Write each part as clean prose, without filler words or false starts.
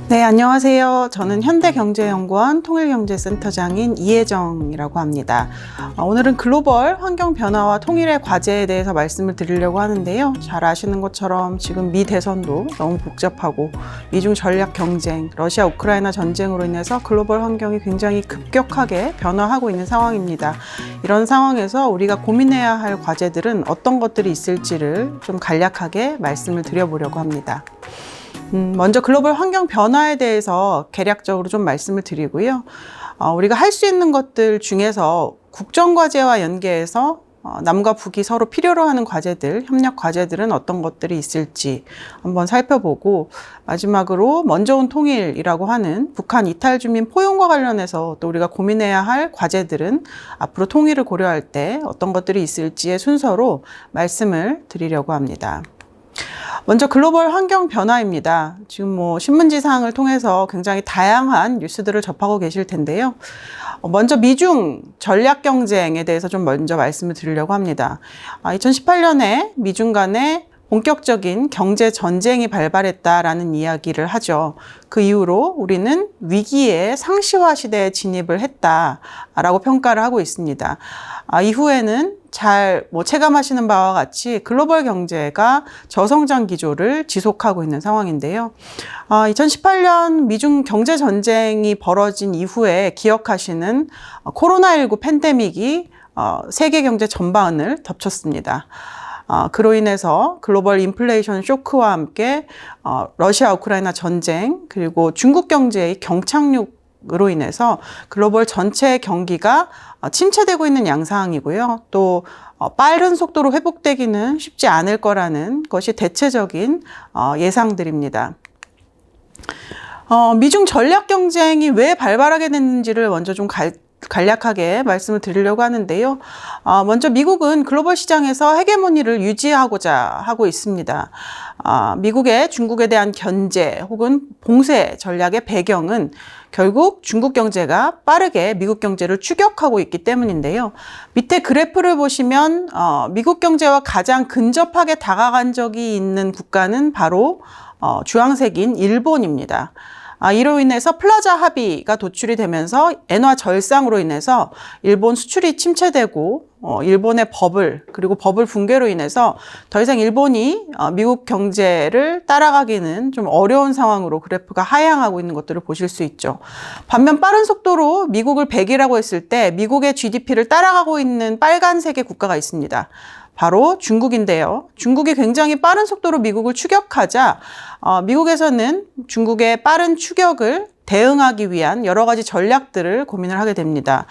네, 안녕하세요. 저는 현대경제연구원 통일경제센터장인 이혜정이라고 합니다. 오늘은 글로벌 환경 변화와 통일의 과제에 대해서 말씀을 드리려고 하는데요. 잘 아시는 것처럼 지금 미 대선도 너무 복잡하고 미중 전략 경쟁, 러시아 우크라이나 전쟁으로 인해서 글로벌 환경이 굉장히 급격하게 변화하고 있는 상황입니다. 이런 상황에서 우리가 고민해야 할 과제들은 어떤 것들이 있을지를 좀 간략하게 말씀을 드려보려고 합니다. 먼저 글로벌 환경 변화에 대해서 개략적으로 좀 말씀을 드리고요. 우리가 할 수 있는 것들 중에서 국정과제와 연계해서 남과 북이 서로 필요로 하는 과제들, 협력 과제들은 어떤 것들이 있을지 한번 살펴보고, 마지막으로 먼저 온 통일이라고 하는 북한 이탈 주민 포용과 관련해서 또 우리가 고민해야 할 과제들은 앞으로 통일을 고려할 때 어떤 것들이 있을지의 순서로 말씀을 드리려고 합니다. 먼저 글로벌 환경 변화입니다. 지금 신문지상을 통해서 굉장히 다양한 뉴스들을 접하고 계실 텐데요. 먼저 미중 전략 경쟁에 대해서 좀 먼저 말씀을 드리려고 합니다. 2018년에 미중 간에 본격적인 경제 전쟁이 발발했다라는 이야기를 하죠. 그 이후로 우리는 위기의 상시화 시대에 진입을 했다라고 평가를 하고 있습니다. 이후에는 잘 체감하시는 바와 같이 글로벌 경제가 저성장 기조를 지속하고 있는 상황인데요. 2018년 미중 경제 전쟁이 벌어진 이후에 기억하시는 코로나19 팬데믹이 세계 경제 전반을 덮쳤습니다. 그로 인해서 글로벌 인플레이션 쇼크와 함께 러시아 우크라이나 전쟁, 그리고 중국 경제의 경착륙으로 인해서 글로벌 전체 경기가 침체되고 있는 양상이고요. 또 빠른 속도로 회복되기는 쉽지 않을 거라는 것이 대체적인 예상들입니다. 미중 전략 경쟁이 왜 발발하게 됐는지를 먼저 좀 간략하게 말씀을 드리려고 하는데요. 먼저 미국은 글로벌 시장에서 헤게모니를 유지하고자 하고 있습니다. 미국의 중국에 대한 견제 혹은 봉쇄 전략의 배경은 결국 중국 경제가 빠르게 미국 경제를 추격하고 있기 때문인데요. 밑에 그래프를 보시면 미국 경제와 가장 근접하게 다가간 적이 있는 국가는 바로 주황색인 일본입니다. 이로 인해서 플라자 합의가 도출이 되면서 엔화 절상으로 인해서 일본 수출이 침체되고 일본의 버블, 그리고 버블 붕괴로 인해서 더 이상 일본이 미국 경제를 따라가기는 좀 어려운 상황으로 그래프가 하향하고 있는 것들을 보실 수 있죠. 반면 빠른 속도로 미국을 100이라고 했을 때 미국의 GDP를 따라가고 있는 빨간색의 국가가 있습니다. 바로 중국인데요. 중국이 굉장히 빠른 속도로 미국을 추격하자 미국에서는 중국의 빠른 추격을 대응하기 위한 여러 가지 전략들을 고민을 하게 됩니다.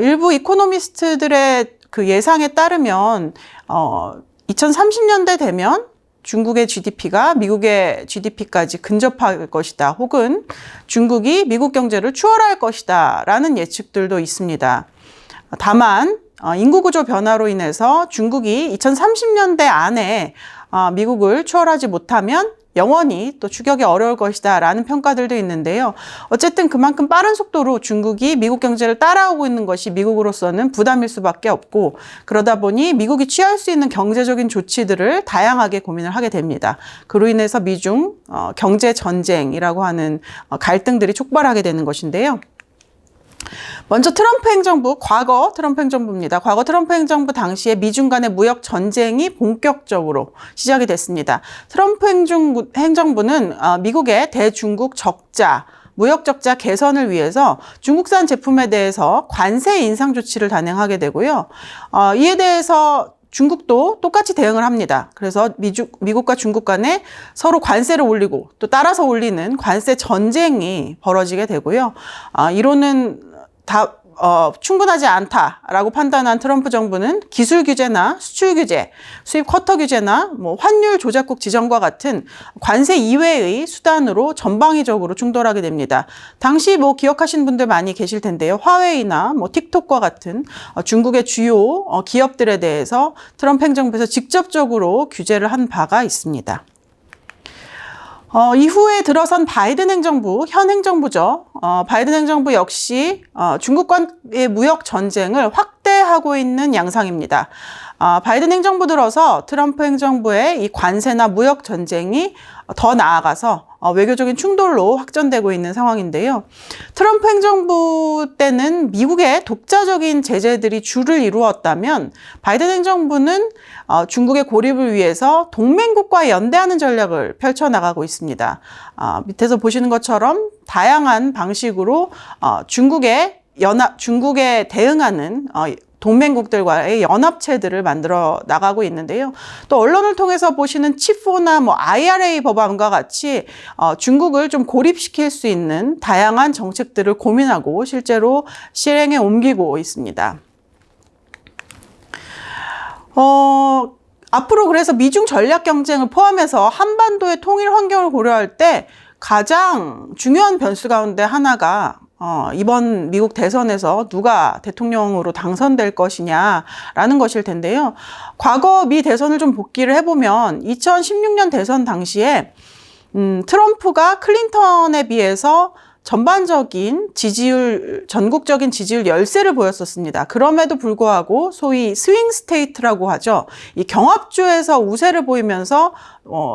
일부 이코노미스트들의 그 예상에 따르면 2030년대 되면 중국의 GDP가 미국의 GDP까지 근접할 것이다. 혹은 중국이 미국 경제를 추월할 것이다. 라는 예측들도 있습니다. 다만 인구 구조 변화로 인해서 중국이 2030년대 안에 미국을 추월하지 못하면 영원히 또 추격이 어려울 것이다 라는 평가들도 있는데요. 어쨌든 그만큼 빠른 속도로 중국이 미국 경제를 따라오고 있는 것이 미국으로서는 부담일 수밖에 없고, 그러다 보니 미국이 취할 수 있는 경제적인 조치들을 다양하게 고민을 하게 됩니다. 그로 인해서 미중 경제 전쟁이라고 하는 갈등들이 촉발하게 되는 것인데요. 먼저 트럼프 행정부, 과거 트럼프 행정부입니다. 과거 트럼프 행정부 당시에 미중 간의 무역 전쟁이 본격적으로 시작이 됐습니다. 트럼프 행정부는 미국의 대중국 적자, 무역 적자 개선을 위해서 중국산 제품에 대해서 관세 인상 조치를 단행하게 되고요. 이에 대해서 중국도 똑같이 대응을 합니다. 그래서 미국과 중국 간에 서로 관세를 올리고 또 따라서 올리는 관세 전쟁이 벌어지게 되고요. 이로는 충분하지 않다라고 판단한 트럼프 정부는 기술 규제나 수출 규제, 수입 쿼터 규제나 환율 조작국 지정과 같은 관세 이외의 수단으로 전방위적으로 충돌하게 됩니다. 당시 기억하시는 분들 많이 계실 텐데요. 화웨이나 틱톡과 같은 중국의 주요 기업들에 대해서 트럼프 행정부에서 직접적으로 규제를 한 바가 있습니다. 이후에 들어선 바이든 행정부, 현 행정부죠. 바이든 행정부 역시 중국과의 무역 전쟁을 확대하고 있는 양상입니다. 바이든 행정부 들어서 트럼프 행정부의 이 관세나 무역 전쟁이 더 나아가서 외교적인 충돌로 확전되고 있는 상황인데요. 트럼프 행정부 때는 미국의 독자적인 제재들이 주를 이루었다면 바이든 행정부는 중국의 고립을 위해서 동맹국과 연대하는 전략을 펼쳐나가고 있습니다. 밑에서 보시는 것처럼 다양한 방식으로 중국에 대응하는 동맹국들과의 연합체들을 만들어 나가고 있는데요. 또 언론을 통해서 보시는 칩4나 IRA 법안과 같이 중국을 좀 고립시킬 수 있는 다양한 정책들을 고민하고 실제로 실행에 옮기고 있습니다. 앞으로 그래서 미중 전략 경쟁을 포함해서 한반도의 통일 환경을 고려할 때 가장 중요한 변수 가운데 하나가 이번 미국 대선에서 누가 대통령으로 당선될 것이냐라는 것일 텐데요. 과거 미 대선을 좀 복기를 해보면 2016년 대선 당시에 트럼프가 클린턴에 비해서 전반적인 전국적인 지지율 열세를 보였었습니다. 그럼에도 불구하고 소위 스윙 스테이트라고 하죠. 이 경합주에서 우세를 보이면서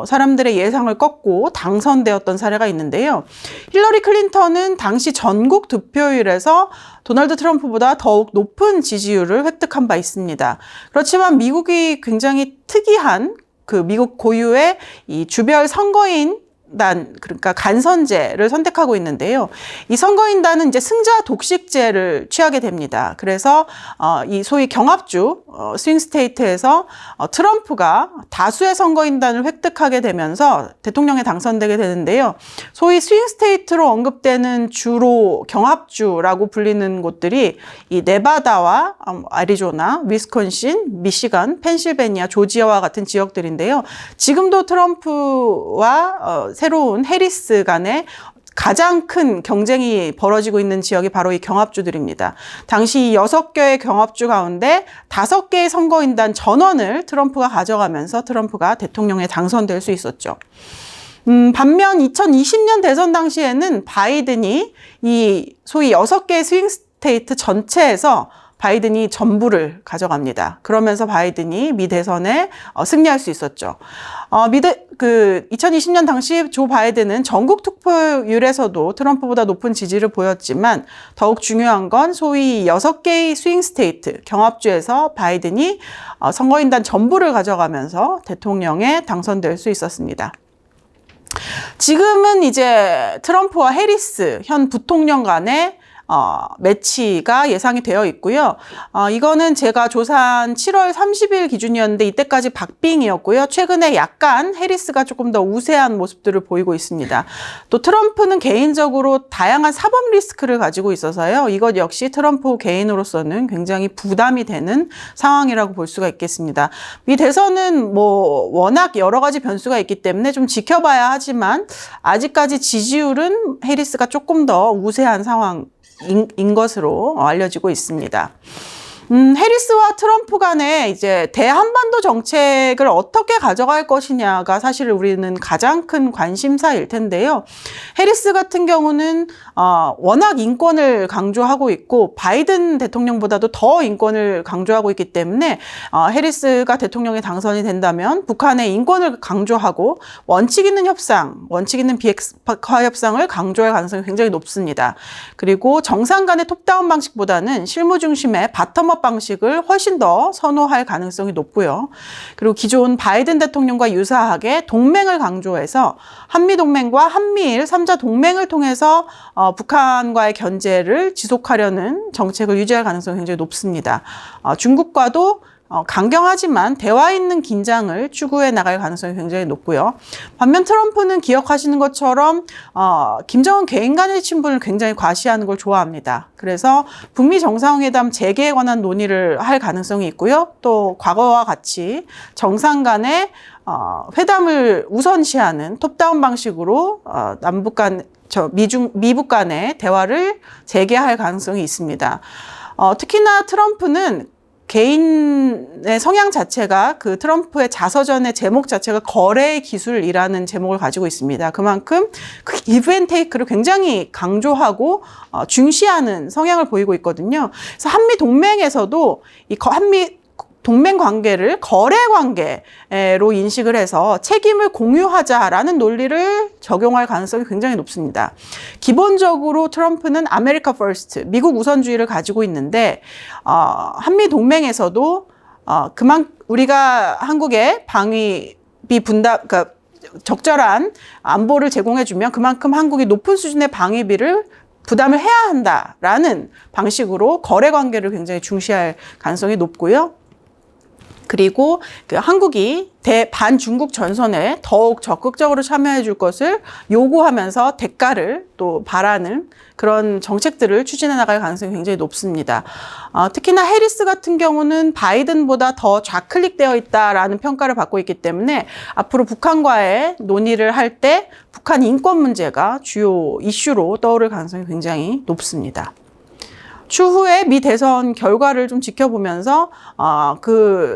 사람들의 예상을 꺾고 당선되었던 사례가 있는데요. 힐러리 클린턴은 당시 전국 득표율에서 도널드 트럼프보다 더욱 높은 지지율을 획득한 바 있습니다. 그렇지만 미국이 굉장히 특이한 미국 고유의 이 주별 선거인 그러니까 간선제를 선택하고 있는데요. 이 선거인단은 이제 승자 독식제를 취하게 됩니다. 그래서 이 소위 경합주 스윙 스테이트에서 트럼프가 다수의 선거인단을 획득하게 되면서 대통령에 당선되게 되는데요. 소위 스윙 스테이트로 언급되는 주로 경합주라고 불리는 곳들이 이 네바다와 애리조나, 위스콘신, 미시간, 펜실베니아, 조지아와 같은 지역들인데요. 지금도 트럼프와 새로운 해리스 간에 가장 큰 경쟁이 벌어지고 있는 지역이 바로 이 경합주들입니다. 당시 6개의 경합주 가운데 5개의 선거인단 전원을 트럼프가 가져가면서 트럼프가 대통령에 당선될 수 있었죠. 반면 2020년 대선 당시에는 바이든이 이 소위 6개의 스윙 스테이트 전체에서 바이든이 전부를 가져갑니다. 그러면서 바이든이 미 대선에 승리할 수 있었죠. 2020년 당시 조 바이든은 전국 투표율에서도 트럼프보다 높은 지지를 보였지만 더욱 중요한 건 소위 6개의 스윙 스테이트 경합주에서 바이든이 선거인단 전부를 가져가면서 대통령에 당선될 수 있었습니다. 지금은 이제 트럼프와 해리스 현 부통령 간의 매치가 예상이 되어 있고요. 이거는 제가 조사한 7월 30일 기준이었는데 이때까지 박빙이었고요. 최근에 약간 해리스가 조금 더 우세한 모습들을 보이고 있습니다. 또 트럼프는 개인적으로 다양한 사법 리스크를 가지고 있어서요. 이것 역시 트럼프 개인으로서는 굉장히 부담이 되는 상황이라고 볼 수가 있겠습니다. 이 대선은 워낙 여러 가지 변수가 있기 때문에 좀 지켜봐야 하지만 아직까지 지지율은 해리스가 조금 더 우세한 상황인 것으로 알려지고 있습니다. 해리스와 트럼프 간의 이제 대한반도 정책을 어떻게 가져갈 것이냐가 사실 우리는 가장 큰 관심사일 텐데요. 해리스 같은 경우는 워낙 인권을 강조하고 있고 바이든 대통령보다도 더 인권을 강조하고 있기 때문에 해리스가 대통령에 당선이 된다면 북한의 인권을 강조하고 원칙 있는 협상, 원칙 있는 비핵화 협상을 강조할 가능성이 굉장히 높습니다. 그리고 정상 간의 톱다운 방식보다는 실무 중심의 바텀업 방식을 훨씬 더 선호할 가능성이 높고요. 그리고 기존 바이든 대통령과 유사하게 동맹을 강조해서 한미동맹과 한미일 3자 동맹을 통해서 북한과의 견제를 지속하려는 정책을 유지할 가능성이 굉장히 높습니다. 중국과도 강경하지만 대화 있는 긴장을 추구해 나갈 가능성이 굉장히 높고요. 반면 트럼프는 기억하시는 것처럼 김정은 개인 간의 친분을 굉장히 과시하는 걸 좋아합니다. 그래서 북미 정상회담 재개에 관한 논의를 할 가능성이 있고요. 또 과거와 같이 정상 간의 회담을 우선시하는 톱다운 방식으로 미북 간의 대화를 재개할 가능성이 있습니다. 특히나 트럼프는 개인의 성향 자체가 트럼프의 자서전의 제목 자체가 거래의 기술이라는 제목을 가지고 있습니다. 그만큼 기브 앤 테이크를 굉장히 강조하고 중시하는 성향을 보이고 있거든요. 그래서 한미 동맹에서도 동맹 관계를 거래 관계로 인식을 해서 책임을 공유하자라는 논리를 적용할 가능성이 굉장히 높습니다. 기본적으로 트럼프는 아메리카 퍼스트, 미국 우선주의를 가지고 있는데 한미 동맹에서도 우리가 한국의 방위비 분담, 그러니까 적절한 안보를 제공해주면 그만큼 한국이 높은 수준의 방위비를 부담을 해야 한다라는 방식으로 거래 관계를 굉장히 중시할 가능성이 높고요. 그리고 한국이 반중국 전선에 더욱 적극적으로 참여해 줄 것을 요구하면서 대가를 또 바라는 그런 정책들을 추진해 나갈 가능성이 굉장히 높습니다. 특히나 해리스 같은 경우는 바이든보다 더 좌클릭되어 있다라는 평가를 받고 있기 때문에 앞으로 북한과의 논의를 할 때 북한 인권 문제가 주요 이슈로 떠오를 가능성이 굉장히 높습니다. 추후에 미 대선 결과를 좀 지켜보면서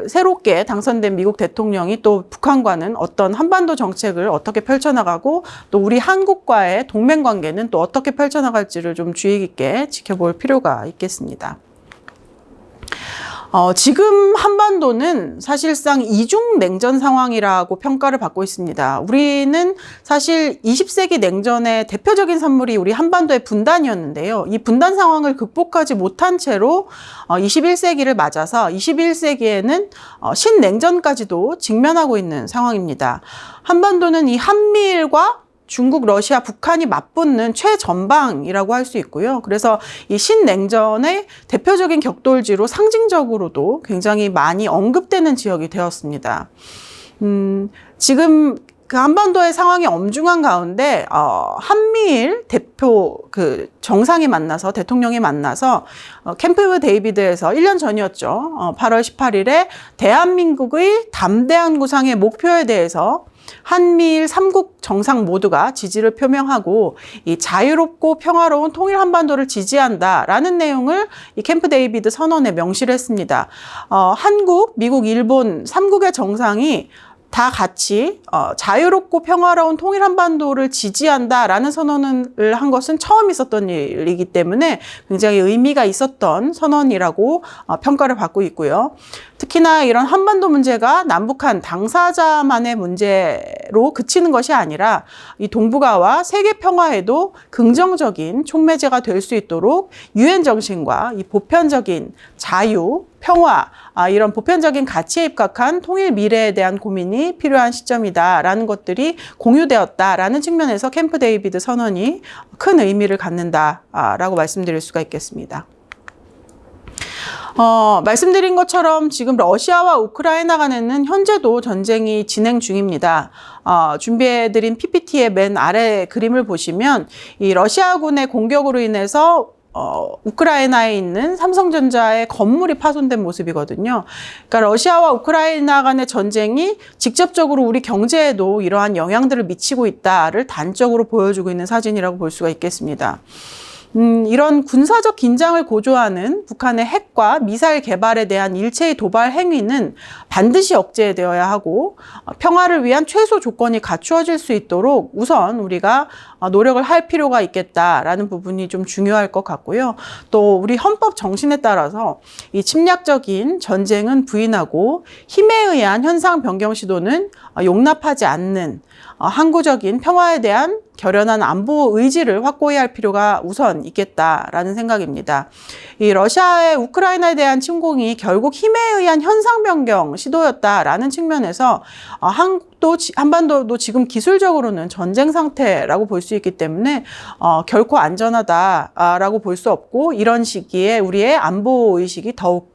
새롭게 당선된 미국 대통령이 또 북한과는 어떤 한반도 정책을 어떻게 펼쳐나가고 또 우리 한국과의 동맹 관계는 또 어떻게 펼쳐나갈지를 좀 주의 깊게 지켜볼 필요가 있겠습니다. 지금 한반도는 사실상 이중 냉전 상황이라고 평가를 받고 있습니다. 우리는 사실 20세기 냉전의 대표적인 산물이 우리 한반도의 분단이었는데요. 이 분단 상황을 극복하지 못한 채로 21세기를 맞아서 21세기에는 신냉전까지도 직면하고 있는 상황입니다. 한반도는 이 한미일과 중국, 러시아, 북한이 맞붙는 최전방이라고 할 수 있고요. 그래서 이 신냉전의 대표적인 격돌지로 상징적으로도 굉장히 많이 언급되는 지역이 되었습니다. 지금 그 한반도의 상황이 엄중한 가운데 한미일 대표 정상이 만나서 대통령이 만나서 캠프 데이비드에서 1년 전이었죠. 8월 18일에 대한민국의 담대한 구상의 목표에 대해서 한미일 3국 정상 모두가 지지를 표명하고 이 자유롭고 평화로운 통일 한반도를 지지한다라는 내용을 이 캠프 데이비드 선언에 명시를 했습니다. 한국, 미국, 일본 3국의 정상이 다 같이 자유롭고 평화로운 통일 한반도를 지지한다라는 선언을 한 것은 처음 있었던 일이기 때문에 굉장히 의미가 있었던 선언이라고 평가를 받고 있고요. 특히나 이런 한반도 문제가 남북한 당사자만의 문제로 그치는 것이 아니라 이 동북아와 세계 평화에도 긍정적인 촉매제가 될 수 있도록 유엔 정신과 이 보편적인 자유, 평화, 이런 보편적인 가치에 입각한 통일 미래에 대한 고민이 필요한 시점이다라는 것들이 공유되었다라는 측면에서 캠프 데이비드 선언이 큰 의미를 갖는다라고 말씀드릴 수가 있겠습니다. 말씀드린 것처럼 지금 러시아와 우크라이나 간에는 현재도 전쟁이 진행 중입니다. 준비해드린 PPT의 맨 아래 그림을 보시면 이 러시아군의 공격으로 인해서 우크라이나에 있는 삼성전자의 건물이 파손된 모습이거든요. 그러니까 러시아와 우크라이나 간의 전쟁이 직접적으로 우리 경제에도 이러한 영향들을 미치고 있다를 단적으로 보여주고 있는 사진이라고 볼 수가 있겠습니다. 이런 군사적 긴장을 고조하는 북한의 핵과 미사일 개발에 대한 일체의 도발 행위는 반드시 억제되어야 하고 평화를 위한 최소 조건이 갖추어질 수 있도록 우선 우리가 노력을 할 필요가 있겠다라는 부분이 좀 중요할 것 같고요. 또 우리 헌법 정신에 따라서 이 침략적인 전쟁은 부인하고 힘에 의한 현상 변경 시도는 용납하지 않는 항구적인 평화에 대한 결연한 안보 의지를 확고히 할 필요가 우선 있겠다라는 생각입니다. 이 러시아의 우크라이나에 대한 침공이 결국 힘에 의한 현상 변경 시도였다라는 측면에서 한반도도 지금 기술적으로는 전쟁 상태라고 볼 수 있기 때문에 결코 안전하다라고 볼 수 없고 이런 시기에 우리의 안보 의식이 더욱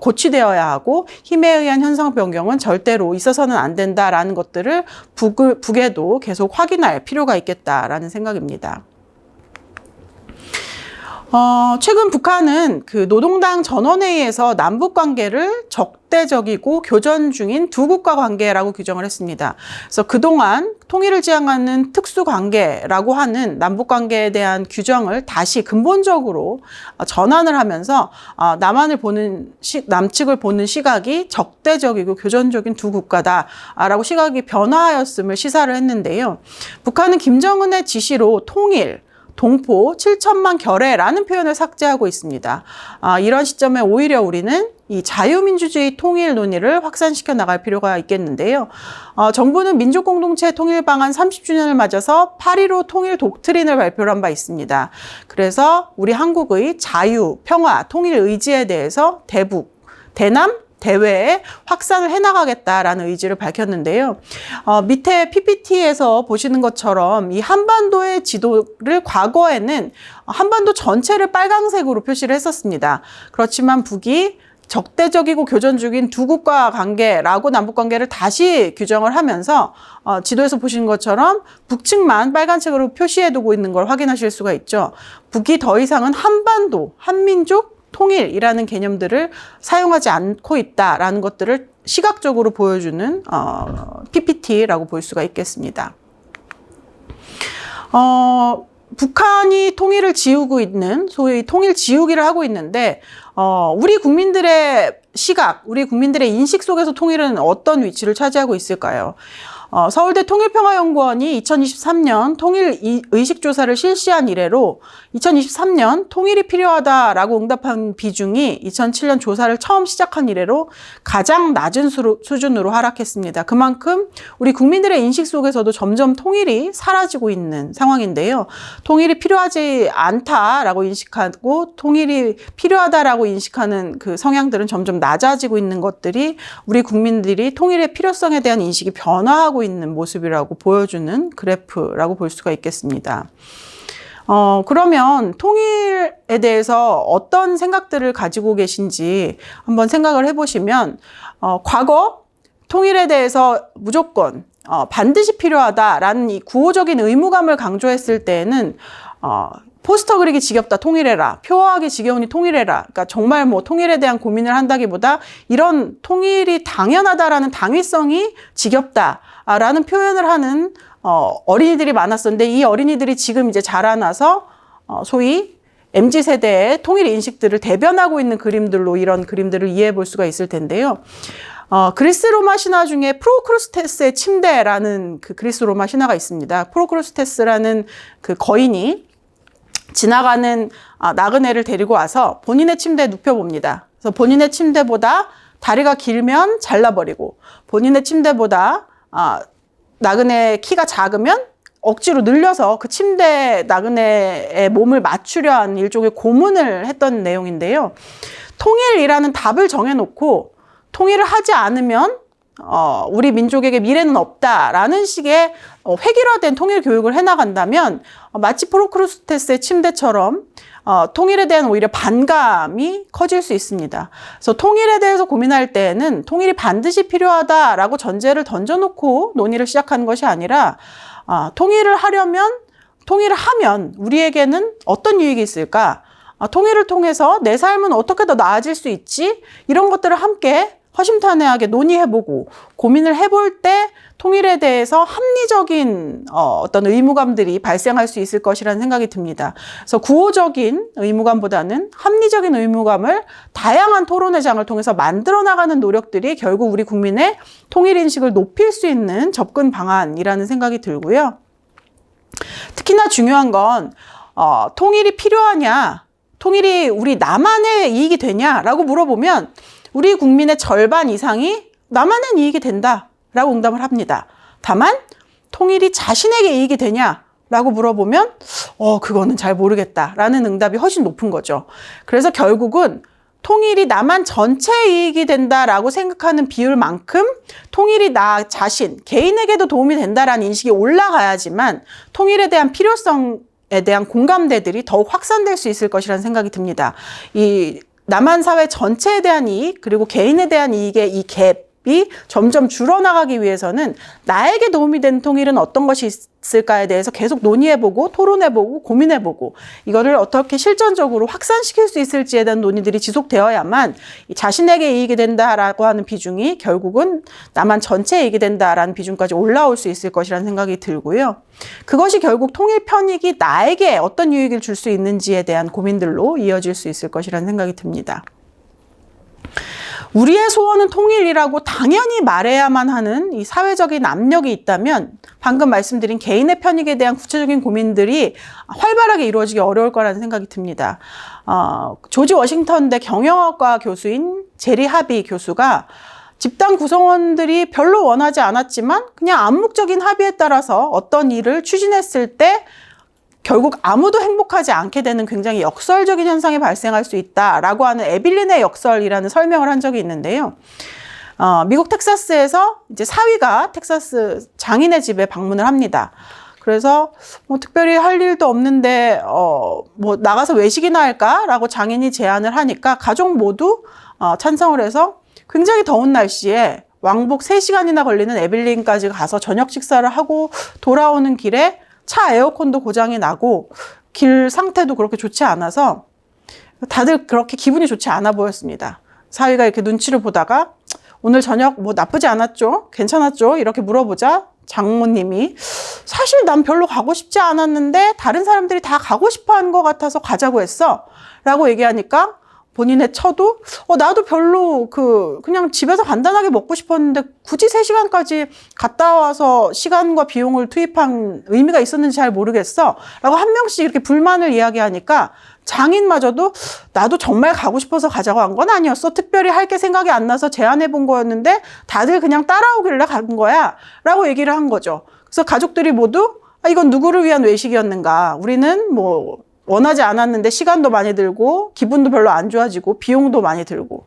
고취되어야 하고 힘에 의한 현상 변경은 절대로 있어서는 안 된다라는 것들을 북에도 계속 확인할 필요가 있겠다라는 생각입니다. 최근 북한은 그 노동당 전원회의에서 남북 관계를 적대적이고 교전 중인 두 국가 관계라고 규정을 했습니다. 그래서 그동안 통일을 지향하는 특수 관계라고 하는 남북 관계에 대한 규정을 다시 근본적으로 전환을 하면서 남측을 보는 시각이 적대적이고 교전적인 두 국가다라고 시각이 변화하였음을 시사를 했는데요. 북한은 김정은의 지시로 통일, 동포 7천만 결의라는 표현을 삭제하고 있습니다. 이런 시점에 오히려 우리는 이 자유민주주의 통일 논의를 확산시켜 나갈 필요가 있겠는데요. 정부는 민족공동체 통일방안 30주년을 맞아서 8.15 통일 독트린을 발표한 바 있습니다. 그래서 우리 한국의 자유, 평화, 통일 의지에 대해서 대북, 대남, 대외에 확산을 해나가겠다라는 의지를 밝혔는데요. 밑에 PPT에서 보시는 것처럼 이 한반도의 지도를 과거에는 한반도 전체를 빨강색으로 표시를 했었습니다. 그렇지만 북이 적대적이고 교전 중인 두 국가 관계라고 남북 관계를 다시 규정을 하면서 지도에서 보시는 것처럼 북측만 빨간색으로 표시해두고 있는 걸 확인하실 수가 있죠. 북이 더 이상은 한반도, 한민족, 통일이라는 개념들을 사용하지 않고 있다라는 것들을 시각적으로 보여주는 PPT라고 볼 수가 있겠습니다. 북한이 통일을 지우고 있는 소위 통일 지우기를 하고 있는데 우리 국민들의 시각, 우리 국민들의 인식 속에서 통일은 어떤 위치를 차지하고 있을까요? 서울대 통일평화연구원이 2023년 통일 의식조사를 실시한 이래로 2023년 통일이 필요하다라고 응답한 비중이 2007년 조사를 처음 시작한 이래로 가장 낮은 수준으로 하락했습니다. 그만큼 우리 국민들의 인식 속에서도 점점 통일이 사라지고 있는 상황인데요. 통일이 필요하지 않다라고 인식하고 통일이 필요하다라고 인식하는 그 성향들은 점점 낮아지고 있는 것들이 우리 국민들이 통일의 필요성에 대한 인식이 변화하고 있는 모습이라고 보여주는 그래프라고 볼 수가 있겠습니다. 그러면 통일에 대해서 어떤 생각들을 가지고 계신지 한번 생각을 해보시면 과거 통일에 대해서 무조건 반드시 필요하다라는 이 구호적인 의무감을 강조했을 때에는 포스터 그리기 지겹다 통일해라, 표하기 지겨우니 통일해라, 그러니까 정말 뭐 통일에 대한 고민을 한다기보다 이런 통일이 당연하다라는 당위성이 지겹다라는 표현을 하는 어린이들이 많았었는데 이 어린이들이 지금 이제 자라나서 소위 MZ세대의 통일 인식들을 대변하고 있는 그림들로 이런 그림들을 이해해 볼 수가 있을 텐데요. 그리스 로마 신화 중에 프로크루스테스의 침대라는 그 그리스 로마 신화가 있습니다. 프로크루스테스라는 그 거인이 지나가는 나그네를 데리고 와서 본인의 침대에 눕혀봅니다. 그래서 본인의 침대보다 다리가 길면 잘라버리고 본인의 침대보다 나그네의 키가 작으면 억지로 늘려서 그 침대 나그네의 몸을 맞추려 한 일종의 고문을 했던 내용인데요. 통일이라는 답을 정해놓고 통일을 하지 않으면 우리 민족에게 미래는 없다라는 식의 획일화된 통일 교육을 해나간다면 마치 프로크루스테스의 침대처럼 통일에 대한 오히려 반감이 커질 수 있습니다. 그래서 통일에 대해서 고민할 때에는 통일이 반드시 필요하다라고 전제를 던져놓고 논의를 시작하는 것이 아니라 통일을 하면 우리에게는 어떤 유익이 있을까? 통일을 통해서 내 삶은 어떻게 더 나아질 수 있지? 이런 것들을 함께 허심탄회하게 논의해보고 고민을 해볼 때 통일에 대해서 합리적인 어떤 의무감들이 발생할 수 있을 것이라는 생각이 듭니다. 그래서 구호적인 의무감보다는 합리적인 의무감을 다양한 토론회장을 통해서 만들어 나가는 노력들이 결국 우리 국민의 통일 인식을 높일 수 있는 접근 방안이라는 생각이 들고요. 특히나 중요한 건 통일이 필요하냐, 통일이 우리 나만의 이익이 되냐라고 물어보면 우리 국민의 절반 이상이 나만의 이익이 된다라고 응답을 합니다. 다만 통일이 자신에게 이익이 되냐라고 물어보면 그거는 잘 모르겠다라는 응답이 훨씬 높은 거죠. 그래서 결국은 통일이 나만 전체의 이익이 된다라고 생각하는 비율만큼 통일이 나 자신, 개인에게도 도움이 된다라는 인식이 올라가야지만 통일에 대한 필요성에 대한 공감대들이 더욱 확산될 수 있을 것이라는 생각이 듭니다. 이 남한 사회 전체에 대한 이익 그리고 개인에 대한 이익의 이 갭이 점점 줄어나가기 위해서는 나에게 도움이 되는 통일은 어떤 것이 있을까에 대해서 계속 논의해보고 토론해보고 고민해보고 이거를 어떻게 실전적으로 확산시킬 수 있을지에 대한 논의들이 지속되어야만 자신에게 이익이 된다라고 하는 비중이 결국은 나만 전체에 이익이 된다라는 비중까지 올라올 수 있을 것이라는 생각이 들고요. 그것이 결국 통일 편익이 나에게 어떤 유익을 줄 수 있는지에 대한 고민들로 이어질 수 있을 것이라는 생각이 듭니다. 우리의 소원은 통일이라고 당연히 말해야만 하는 이 사회적인 압력이 있다면 방금 말씀드린 개인의 편익에 대한 구체적인 고민들이 활발하게 이루어지기 어려울 거라는 생각이 듭니다. 조지 워싱턴대 경영학과 교수인 제리 하비 교수가 집단 구성원들이 별로 원하지 않았지만 그냥 암묵적인 합의에 따라서 어떤 일을 추진했을 때 결국 아무도 행복하지 않게 되는 굉장히 역설적인 현상이 발생할 수 있다라고 하는 에빌린의 역설이라는 설명을 한 적이 있는데요. 미국 텍사스에서 이제 사위가 텍사스 장인의 집에 방문을 합니다. 그래서 뭐 특별히 할 일도 없는데 뭐 나가서 외식이나 할까라고 장인이 제안을 하니까 가족 모두 찬성을 해서 굉장히 더운 날씨에 왕복 3시간이나 걸리는 에빌린까지 가서 저녁 식사를 하고 돌아오는 길에 차 에어컨도 고장이 나고 길 상태도 그렇게 좋지 않아서 다들 그렇게 기분이 좋지 않아 보였습니다. 사위가 이렇게 눈치를 보다가 오늘 저녁 뭐 나쁘지 않았죠? 괜찮았죠? 이렇게 물어보자 장모님이 사실 난 별로 가고 싶지 않았는데 다른 사람들이 다 가고 싶어 하는 것 같아서 가자고 했어 라고 얘기하니까 본인의 처도 나도 별로 그냥 집에서 간단하게 먹고 싶었는데 굳이 3시간까지 갔다 와서 시간과 비용을 투입한 의미가 있었는지 잘 모르겠어 라고 한 명씩 이렇게 불만을 이야기하니까 장인마저도 나도 정말 가고 싶어서 가자고 한 건 아니었어. 특별히 할 게 생각이 안 나서 제안해 본 거였는데 다들 그냥 따라오길래 간 거야 라고 얘기를 한 거죠. 그래서 가족들이 모두 이건 누구를 위한 외식이었는가. 우리는 뭐 원하지 않았는데 시간도 많이 들고 기분도 별로 안 좋아지고 비용도 많이 들고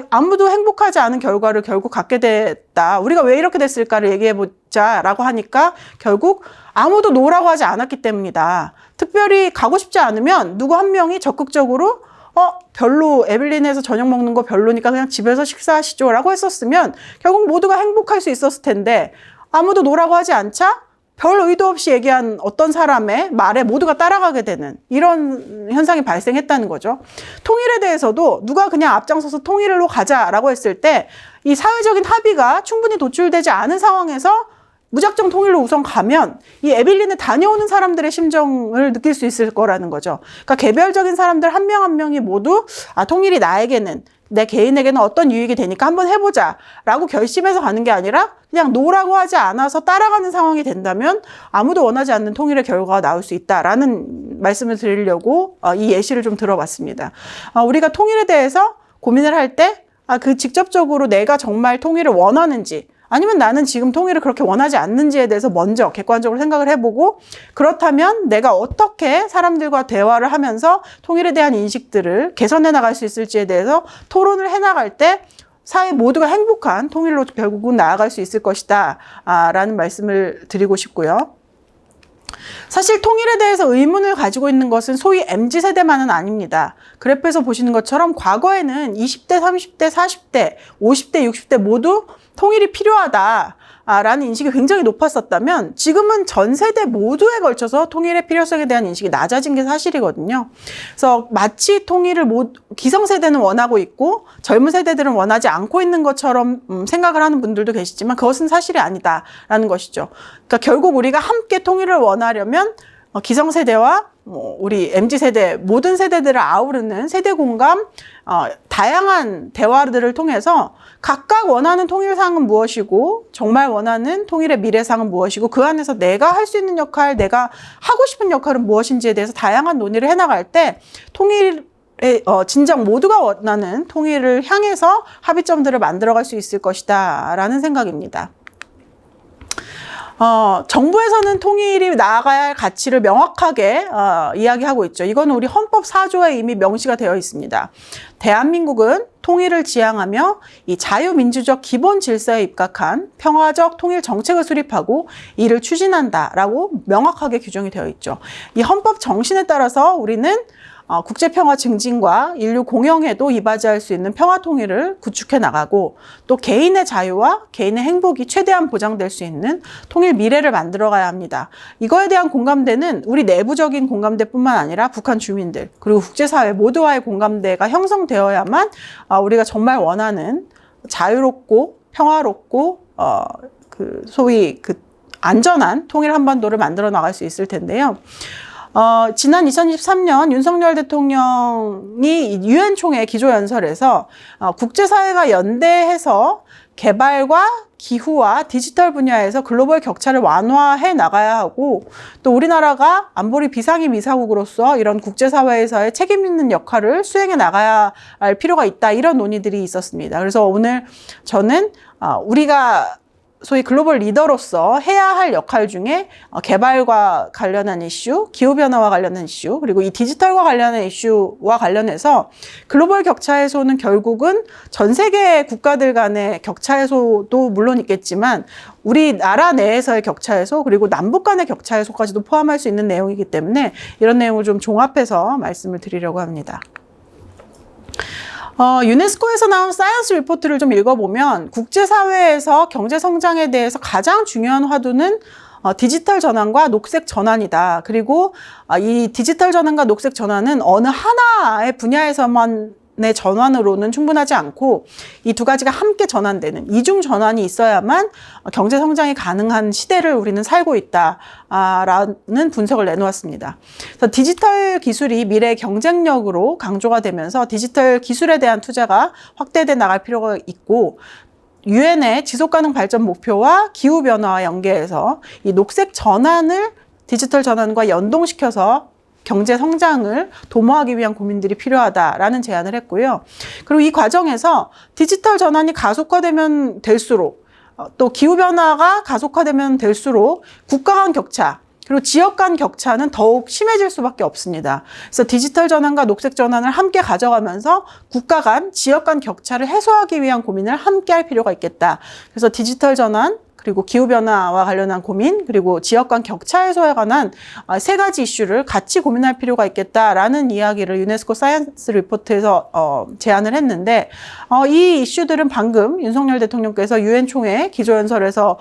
아무도 행복하지 않은 결과를 결국 갖게 됐다. 우리가 왜 이렇게 됐을까를 얘기해보자 라고 하니까 결국 아무도 노라고 하지 않았기 때문이다. 특별히 가고 싶지 않으면 누구 한 명이 적극적으로 별로 에벨린에서 저녁 먹는 거 별로니까 그냥 집에서 식사하시죠 라고 했었으면 결국 모두가 행복할 수 있었을 텐데 아무도 노라고 하지 않자 별 의도 없이 얘기한 어떤 사람의 말에 모두가 따라가게 되는 이런 현상이 발생했다는 거죠. 통일에 대해서도 누가 그냥 앞장서서 통일로 가자라고 했을 때 이 사회적인 합의가 충분히 도출되지 않은 상황에서 무작정 통일로 우선 가면 이 에빌린에 다녀오는 사람들의 심정을 느낄 수 있을 거라는 거죠. 그러니까 개별적인 사람들 한 명 한 명이 모두 통일이 나에게는 내 개인에게는 어떤 유익이 되니까 한번 해보자 라고 결심해서 가는 게 아니라 그냥 노라고 하지 않아서 따라가는 상황이 된다면 아무도 원하지 않는 통일의 결과가 나올 수 있다라는 말씀을 드리려고 이 예시를 좀 들어봤습니다. 우리가 통일에 대해서 고민을 할 때 직접적으로 내가 정말 통일을 원하는지 아니면 나는 지금 통일을 그렇게 원하지 않는지에 대해서 먼저 객관적으로 생각을 해보고 그렇다면 내가 어떻게 사람들과 대화를 하면서 통일에 대한 인식들을 개선해 나갈 수 있을지에 대해서 토론을 해나갈 때 사회 모두가 행복한 통일로 결국은 나아갈 수 있을 것이다 라는 말씀을 드리고 싶고요. 사실 통일에 대해서 의문을 가지고 있는 것은 소위 MZ세대만은 아닙니다. 그래프에서 보시는 것처럼 과거에는 20대, 30대, 40대, 50대, 60대 모두 통일이 필요하다라는 인식이 굉장히 높았었다면 지금은 전 세대 모두에 걸쳐서 통일의 필요성에 대한 인식이 낮아진 게 사실이거든요. 그래서 마치 통일을 기성세대는 원하고 있고 젊은 세대들은 원하지 않고 있는 것처럼 생각을 하는 분들도 계시지만 그것은 사실이 아니다라는 것이죠. 그러니까 결국 우리가 함께 통일을 원하려면 기성세대와 우리 MZ세대 모든 세대들을 아우르는 세대 공감 다양한 대화들을 통해서 각각 원하는 통일상은 무엇이고 정말 원하는 통일의 미래상은 무엇이고 그 안에서 내가 할 수 있는 역할, 내가 하고 싶은 역할은 무엇인지에 대해서 다양한 논의를 해나갈 때 통일의 진정 모두가 원하는 통일을 향해서 합의점들을 만들어갈 수 있을 것이다 라는 생각입니다. 정부에서는 통일이 나아가야 할 가치를 명확하게 이야기하고 있죠. 이건 우리 헌법 4조에 이미 명시가 되어 있습니다. 대한민국은 통일을 지향하며 이 자유민주적 기본 질서에 입각한 평화적 통일 정책을 수립하고 이를 추진한다라고 명확하게 규정이 되어 있죠. 이 헌법 정신에 따라서 우리는 국제평화 증진과 인류 공영에도 이바지할 수 있는 평화 통일을 구축해 나가고 또 개인의 자유와 개인의 행복이 최대한 보장될 수 있는 통일 미래를 만들어 가야 합니다. 이거에 대한 공감대는 우리 내부적인 공감대뿐만 아니라 북한 주민들 그리고 국제사회 모두와의 공감대가 형성되어야만 우리가 정말 원하는 자유롭고 평화롭고 소위 안전한 통일 한반도를 만들어 나갈 수 있을 텐데요. 지난 2023년 윤석열 대통령이 유엔 총회 기조연설에서 국제사회가 연대해서 개발과 기후와 디지털 분야에서 글로벌 격차를 완화해 나가야 하고, 또 우리나라가 안보리 비상임 이사국으로서 이런 국제사회에서의 책임 있는 역할을 수행해 나가야 할 필요가 있다, 이런 논의들이 있었습니다. 그래서 오늘 저는 우리가 소위 글로벌 리더로서 해야 할 역할 중에 개발과 관련한 이슈, 기후변화와 관련한 이슈, 그리고 이 디지털과 관련한 이슈와 관련해서 글로벌 격차 해소는 결국은 전 세계 국가들 간의 격차 해소도 물론 있겠지만 우리나라 내에서의 격차 해소, 그리고 남북 간의 격차 해소까지도 포함할 수 있는 내용이기 때문에 이런 내용을 좀 종합해서 말씀을 드리려고 합니다. 유네스코에서 나온 사이언스 리포트를 좀 읽어보면 국제사회에서 경제성장에 대해서 가장 중요한 화두는 디지털 전환과 녹색 전환이다. 그리고 이 디지털 전환과 녹색 전환은 어느 하나의 분야에서만 의 전환으로는 충분하지 않고 이 두 가지가 함께 전환되는 이중 전환이 있어야만 경제 성장이 가능한 시대를 우리는 살고 있다라는 분석을 내놓았습니다. 그래서 디지털 기술이 미래의 경쟁력으로 강조가 되면서 디지털 기술에 대한 투자가 확대돼 나갈 필요가 있고, 유엔의 지속가능 발전 목표와 기후변화와 연계해서 이 녹색 전환을 디지털 전환과 연동시켜서 경제 성장을 도모하기 위한 고민들이 필요하다라는 제안을 했고요. 그리고 이 과정에서 디지털 전환이 가속화되면 될수록, 또 기후변화가 가속화되면 될수록 국가 간 격차, 그리고 지역 간 격차는 더욱 심해질 수밖에 없습니다. 그래서 디지털 전환과 녹색 전환을 함께 가져가면서 국가 간, 지역 간 격차를 해소하기 위한 고민을 함께 할 필요가 있겠다. 그래서 디지털 전환, 그리고 기후변화와 관련한 고민, 그리고 지역 간 격차 해소에 관한 세 가지 이슈를 같이 고민할 필요가 있겠다라는 이야기를 유네스코 사이언스 리포트에서 제안을 했는데, 이 이슈들은 방금 윤석열 대통령께서 유엔 총회 기조연설에서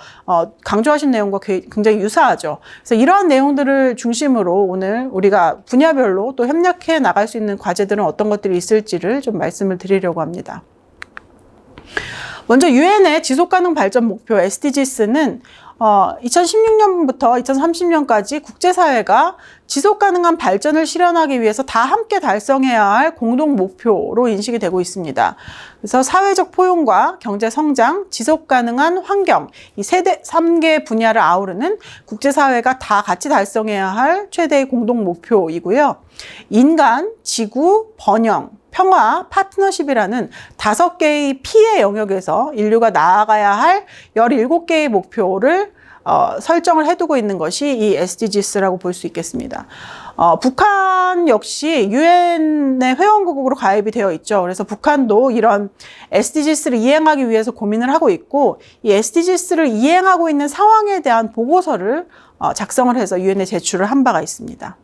강조하신 내용과 굉장히 유사하죠. 그래서 이러한 내용들을 중심으로 오늘 우리가 분야별로 또 협력해 나갈 수 있는 과제들은 어떤 것들이 있을지를 좀 말씀을 드리려고 합니다. 먼저 유엔의 지속가능 발전 목표 SDGs는 2016년부터 2030년까지 국제사회가 지속가능한 발전을 실현하기 위해서 다 함께 달성해야 할 공동 목표로 인식이 되고 있습니다. 그래서 사회적 포용과 경제 성장, 지속가능한 환경, 이 3개 분야를 아우르는 국제사회가 다 같이 달성해야 할 최대의 공동 목표이고요. 인간, 지구, 번영, 평화, 파트너십이라는 5개의 P의 영역에서 인류가 나아가야 할 17개의 목표를 설정을 해두고 있는 것이 이 SDGs라고 볼 수 있겠습니다. 북한 역시 유엔의 회원국으로 가입이 되어 있죠. 그래서 북한도 이런 SDGs를 이행하기 위해서 고민을 하고 있고, 이 SDGs를 이행하고 있는 상황에 대한 보고서를 작성을 해서 유엔에 제출을 한 바가 있습니다.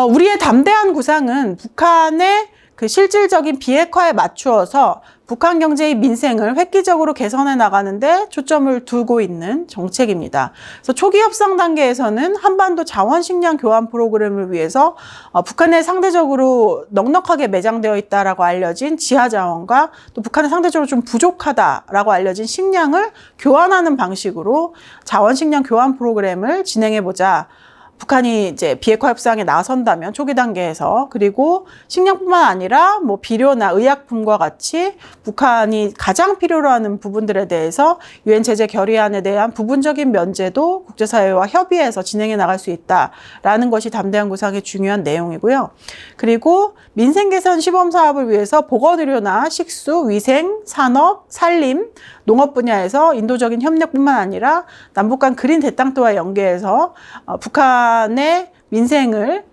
우리의 담대한 구상은 북한의 그 실질적인 비핵화에 맞추어서 북한 경제의 민생을 획기적으로 개선해 나가는데 초점을 두고 있는 정책입니다. 그래서 초기 협상 단계에서는 한반도 자원 식량 교환 프로그램을 위해서 북한에 상대적으로 넉넉하게 매장되어 있다라고 알려진 지하 자원과 또 북한에 상대적으로 좀 부족하다라고 알려진 식량을 교환하는 방식으로 자원 식량 교환 프로그램을 진행해 보자. 북한이 이제 비핵화 협상에 나선다면 초기 단계에서, 그리고 식량뿐만 아니라 뭐 비료나 의약품과 같이 북한이 가장 필요로 하는 부분들에 대해서 유엔 제재 결의안에 대한 부분적인 면제도 국제사회와 협의해서 진행해 나갈 수 있다라는 것이 담대한 구상의 중요한 내용이고요. 그리고 민생 개선 시범 사업을 위해서 보건의료나 식수, 위생, 산업, 산림, 농업 분야에서 인도적인 협력뿐만 아니라 남북 간 그린 대땅토와 연계해서 북한의 민생을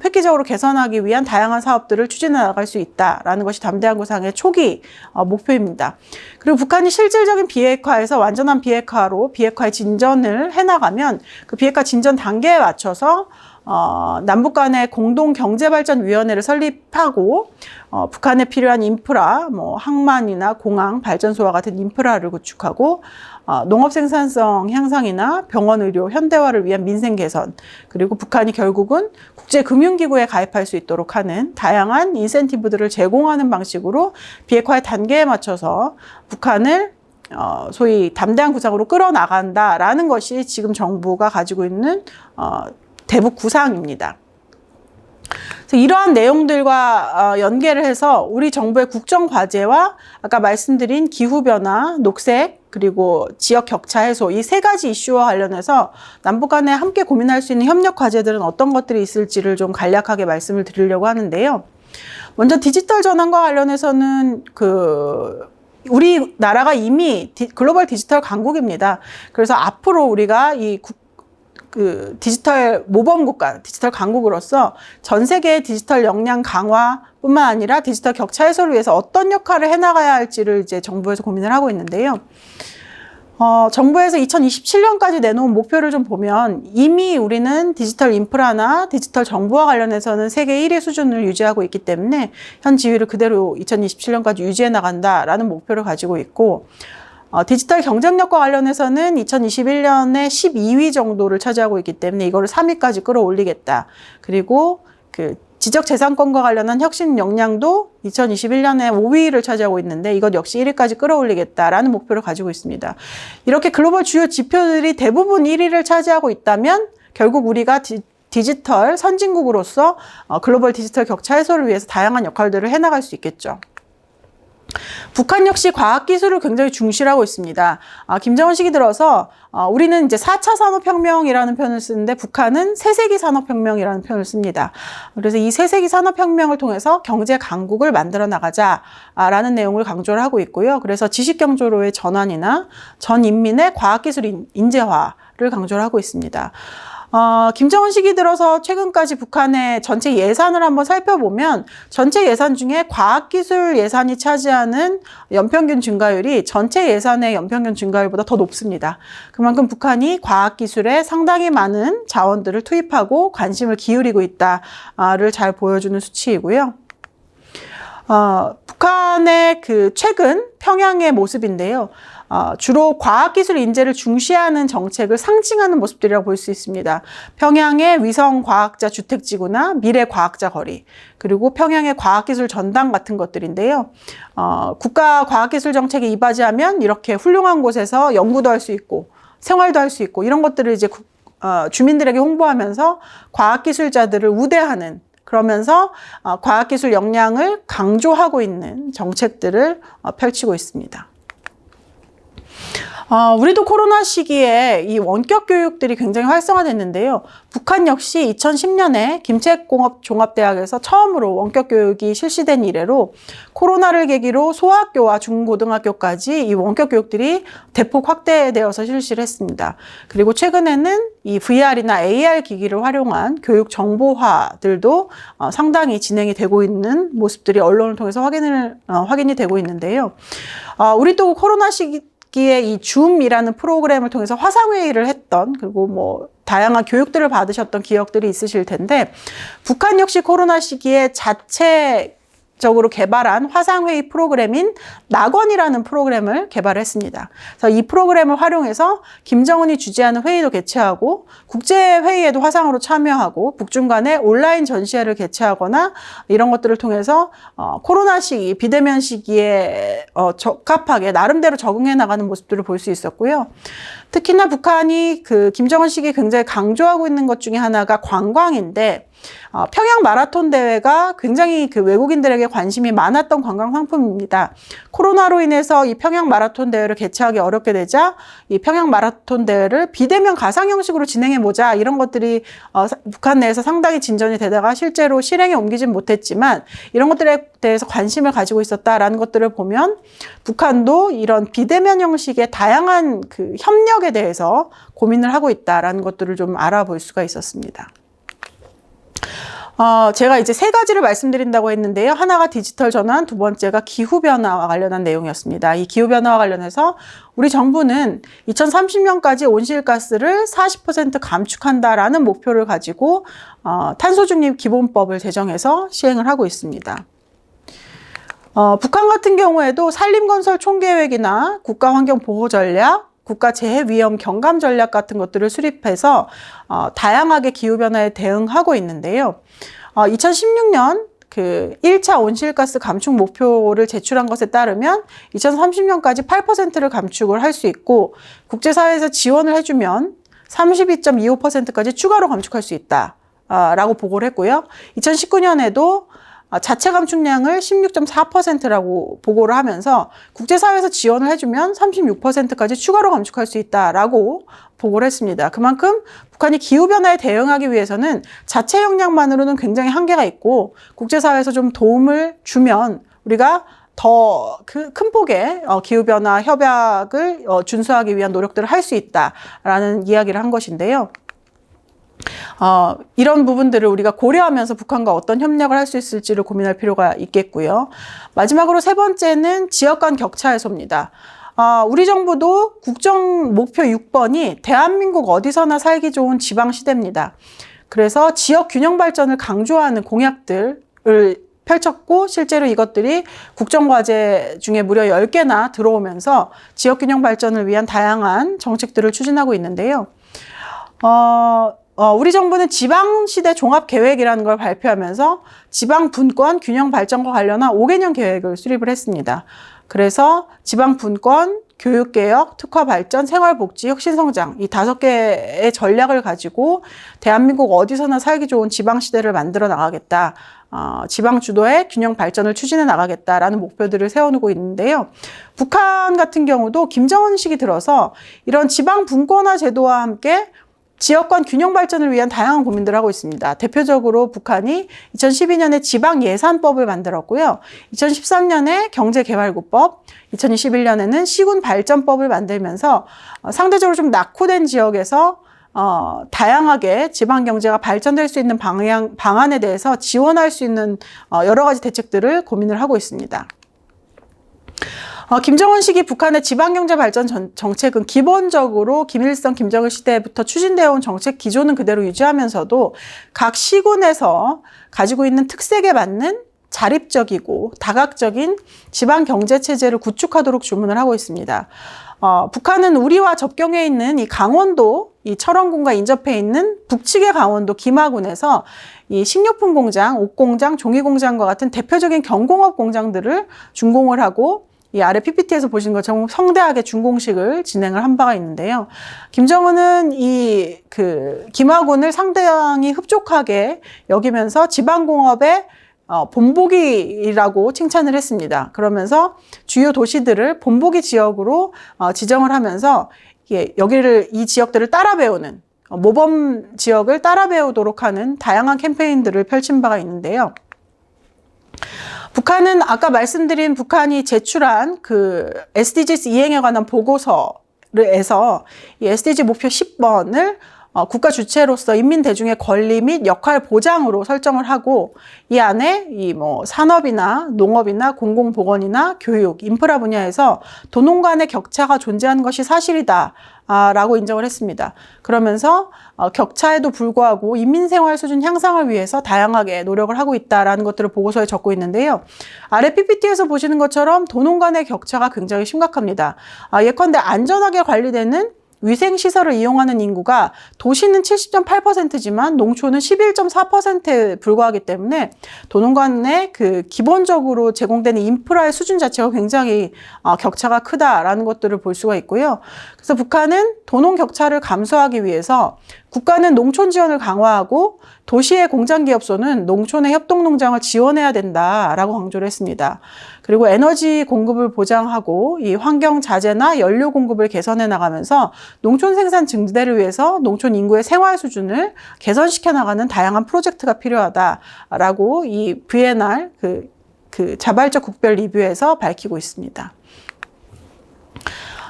획기적으로 개선하기 위한 다양한 사업들을 추진해 나갈 수 있다라는 것이 담대한 구상의 초기 목표입니다. 그리고 북한이 실질적인 비핵화에서 완전한 비핵화로 비핵화의 진전을 해나가면 그 비핵화 진전 단계에 맞춰서 남북 간의 공동 경제발전위원회를 설립하고 북한에 필요한 인프라, 뭐 항만이나 공항, 발전소와 같은 인프라를 구축하고 농업 생산성 향상이나 병원 의료 현대화를 위한 민생 개선, 그리고 북한이 결국은 국제금융기구에 가입할 수 있도록 하는 다양한 인센티브들을 제공하는 방식으로 비핵화의 단계에 맞춰서 북한을 소위 담대한 구상으로 끌어나간다라는 것이 지금 정부가 가지고 있는 대북 구상입니다. 그래서 이러한 내용들과 연계를 해서 우리 정부의 국정 과제와 아까 말씀드린 기후변화, 녹색, 그리고 지역 격차 해소 이 세 가지 이슈와 관련해서 남북 간에 함께 고민할 수 있는 협력 과제들은 어떤 것들이 있을지를 좀 간략하게 말씀을 드리려고 하는데요. 먼저 디지털 전환과 관련해서는 우리나라가 이미 글로벌 디지털 강국입니다. 그래서 앞으로 우리가 디지털 모범 국가, 디지털 강국으로서 전 세계의 디지털 역량 강화뿐만 아니라 디지털 격차 해소를 위해서 어떤 역할을 해나가야 할지를 이제 정부에서 고민을 하고 있는데요. 정부에서 2027년까지 내놓은 목표를 좀 보면 이미 우리는 디지털 인프라나 디지털 정보와 관련해서는 세계 1위 수준을 유지하고 있기 때문에 현 지위를 그대로 2027년까지 유지해 나간다라는 목표를 가지고 있고, 디지털 경쟁력과 관련해서는 2021년에 12위 정도를 차지하고 있기 때문에 이거를 3위까지 끌어올리겠다. 그리고 지적재산권과 관련한 혁신 역량도 2021년에 5위를 차지하고 있는데 이것 역시 1위까지 끌어올리겠다라는 목표를 가지고 있습니다. 이렇게 글로벌 주요 지표들이 대부분 1위를 차지하고 있다면 결국 우리가 디지털 선진국으로서 글로벌 디지털 격차 해소를 위해서 다양한 역할들을 해나갈 수 있겠죠. 북한 역시 과학기술을 굉장히 중시하고 있습니다. 김정은 시기 들어서 우리는 이제 4차 산업혁명이라는 표현을 쓰는데 북한은 새세기 산업혁명이라는 표현을 씁니다. 그래서 이 새세기 산업혁명을 통해서 경제 강국을 만들어 나가자라는 내용을 강조를 하고 있고요. 그래서 지식경제로의 전환이나 전 인민의 과학기술 인재화를 강조를 하고 있습니다. 김정은 시기 들어서 최근까지 북한의 전체 예산을 한번 살펴보면 전체 예산 중에 과학기술 예산이 차지하는 연평균 증가율이 전체 예산의 연평균 증가율보다 더 높습니다. 그만큼 북한이 과학기술에 상당히 많은 자원들을 투입하고 관심을 기울이고 있다를 잘 보여주는 수치이고요. 북한의 최근 평양의 모습인데요. 주로 과학기술 인재를 중시하는 정책을 상징하는 모습들이라고 볼 수 있습니다. 평양의 위성과학자 주택지구나 미래과학자 거리, 그리고 평양의 과학기술 전당 같은 것들인데요. 국가과학기술 정책에 이바지하면 이렇게 훌륭한 곳에서 연구도 할 수 있고 생활도 할 수 있고 이런 것들을 이제 주민들에게 홍보하면서 과학기술자들을 우대하는, 그러면서 과학기술 역량을 강조하고 있는 정책들을 펼치고 있습니다. 우리도 코로나 시기에 이 원격 교육들이 굉장히 활성화됐는데요. 북한 역시 2010년에 김책공업종합대학에서 처음으로 원격 교육이 실시된 이래로 코로나를 계기로 소학교와 중고등학교까지 이 원격 교육들이 대폭 확대되어서 실시를 했습니다. 그리고 최근에는 이 VR이나 AR 기기를 활용한 교육 정보화들도 상당히 진행이 되고 있는 모습들이 언론을 통해서 확인이 되고 있는데요. 우리도 코로나 시기에 이 줌이라는 프로그램을 통해서 화상회의를 했던, 그리고 다양한 교육들을 받으셨던 기억들이 있으실 텐데, 북한 역시 코로나 시기에 자체적으로 개발한 화상회의 프로그램인 낙원이라는 프로그램을 개발했습니다. 그래서 이 프로그램을 활용해서 김정은이 주재하는 회의도 개최하고 국제회의에도 화상으로 참여하고 북중 간의 온라인 전시회를 개최하거나 이런 것들을 통해서 코로나 시기, 비대면 시기에 적합하게 나름대로 적응해 나가는 모습들을 볼 수 있었고요. 특히나 북한이 김정은 시기에 굉장히 강조하고 있는 것 중에 하나가 관광인데, 평양 마라톤 대회가 굉장히 외국인들에게 관심이 많았던 관광 상품입니다. 코로나로 인해서 이 평양 마라톤 대회를 개최하기 어렵게 되자 이 평양 마라톤 대회를 비대면 가상 형식으로 진행해 보자, 이런 것들이 북한 내에서 상당히 진전이 되다가 실제로 실행에 옮기진 못했지만 이런 것들에 대해서 관심을 가지고 있었다라는 것들을 보면 북한도 이런 비대면 형식의 다양한 협력에 대해서 고민을 하고 있다라는 것들을 좀 알아볼 수가 있었습니다. 제가 이제 세 가지를 말씀드린다고 했는데요. 하나가 디지털 전환, 두 번째가 기후변화와 관련한 내용이었습니다. 이 기후변화와 관련해서 우리 정부는 2030년까지 온실가스를 40% 감축한다라는 목표를 가지고 탄소중립 기본법을 제정해서 시행을 하고 있습니다. 북한 같은 경우에도 산림건설 총계획이나 국가환경보호전략, 국가재해위험 경감 전략 같은 것들을 수립해서 다양하게 기후변화에 대응하고 있는데요. 2016년 1차 온실가스 감축 목표를 제출한 것에 따르면 2030년까지 8%를 감축을 할 수 있고, 국제사회에서 지원을 해주면 32.25%까지 추가로 감축할 수 있다. 라고 보고를 했고요. 2019년에도 자체 감축량을 16.4%라고 보고를 하면서 국제사회에서 지원을 해주면 36%까지 추가로 감축할 수 있다라고 보고를 했습니다. 그만큼 북한이 기후변화에 대응하기 위해서는 자체 역량만으로는 굉장히 한계가 있고 국제사회에서 좀 도움을 주면 우리가 더 큰 폭의 기후변화 협약을 준수하기 위한 노력들을 할 수 있다라는 이야기를 한 것인데요. 이런 부분들을 우리가 고려하면서 북한과 어떤 협력을 할 수 있을지를 고민할 필요가 있겠고요. 마지막으로 세 번째는 지역 간 격차 해소입니다. 우리 정부도 국정 목표 6번이 대한민국 어디서나 살기 좋은 지방시대입니다. 그래서 지역 균형 발전을 강조하는 공약들을 펼쳤고 실제로 이것들이 국정과제 중에 무려 10개나 들어오면서 지역 균형 발전을 위한 다양한 정책들을 추진하고 있는데요. 우리 정부는 지방시대 종합계획이라는 걸 발표하면서 지방분권 균형 발전과 관련한 5개년 계획을 수립을 했습니다. 그래서 지방분권, 교육개혁, 특화발전, 생활복지, 혁신성장 이 5개의 전략을 가지고 대한민국 어디서나 살기 좋은 지방시대를 만들어 나가겠다. 지방 주도의 균형 발전을 추진해 나가겠다라는 목표들을 세워놓고 있는데요. 북한 같은 경우도 김정은식이 들어서 이런 지방 분권화 제도와 함께 지역 간 균형 발전을 위한 다양한 고민들을 하고 있습니다. 대표적으로 북한이 2012년에 지방예산법을 만들었고요. 2013년에 경제개발구법, 2021년에는 시군발전법을 만들면서 상대적으로 좀 낙후된 지역에서 다양하게 지방 경제가 발전될 수 있는 방안에 대해서 지원할 수 있는 여러 가지 대책들을 고민을 하고 있습니다. 김정은식이 북한의 지방경제 발전 정책은 기본적으로 김일성, 김정일 시대부터 추진되어 온 정책 기조는 그대로 유지하면서도 각 시군에서 가지고 있는 특색에 맞는 자립적이고 다각적인 지방경제체제를 구축하도록 주문을 하고 있습니다. 북한은 우리와 접경해 있는 이 강원도, 이 철원군과 인접해 있는 북측의 강원도 김하군에서 이 식료품 공장, 옷 공장, 종이 공장과 같은 대표적인 경공업 공장들을 준공을 하고 이 아래 PPT에서 보신 것처럼 성대하게 준공식을 진행을 한 바가 있는데요. 김정은은 이 김하군을 상당히 흡족하게 여기면서 지방공업의 본보기라고 칭찬을 했습니다. 그러면서 주요 도시들을 본보기 지역으로 지정을 하면서 이 지역들을 따라 배우는 모범 지역을 따라 배우도록 하는 다양한 캠페인들을 펼친 바가 있는데요. 북한은 아까 말씀드린 북한이 제출한 SDGs 이행에 관한 보고서에서 이 SDG 목표 10번을 국가 주체로서 인민 대중의 권리 및 역할 보장으로 설정을 하고 이 안에 산업이나 농업이나 공공보건이나 교육, 인프라 분야에서 도농 간의 격차가 존재하는 것이 사실이다. 라고 인정을 했습니다. 그러면서 격차에도 불구하고 인민생활 수준 향상을 위해서 다양하게 노력을 하고 있다라는 것들을 보고서에 적고 있는데요. 아래 PPT에서 보시는 것처럼 도농 간의 격차가 굉장히 심각합니다. 예컨대 안전하게 관리되는 위생시설을 이용하는 인구가 도시는 70.8%지만 농촌은 11.4%에 불과하기 때문에 도농 간의 기본적으로 제공되는 인프라의 수준 자체가 굉장히 격차가 크다라는 것들을 볼 수가 있고요. 그래서 북한은 도농 격차를 감소하기 위해서 국가는 농촌 지원을 강화하고 도시의 공장기업소는 농촌의 협동농장을 지원해야 된다라고 강조를 했습니다. 그리고 에너지 공급을 보장하고 이 환경 자재나 연료 공급을 개선해 나가면서 농촌 생산 증대를 위해서 농촌 인구의 생활 수준을 개선시켜 나가는 다양한 프로젝트가 필요하다라고 이 VNR 자발적 국별 리뷰에서 밝히고 있습니다.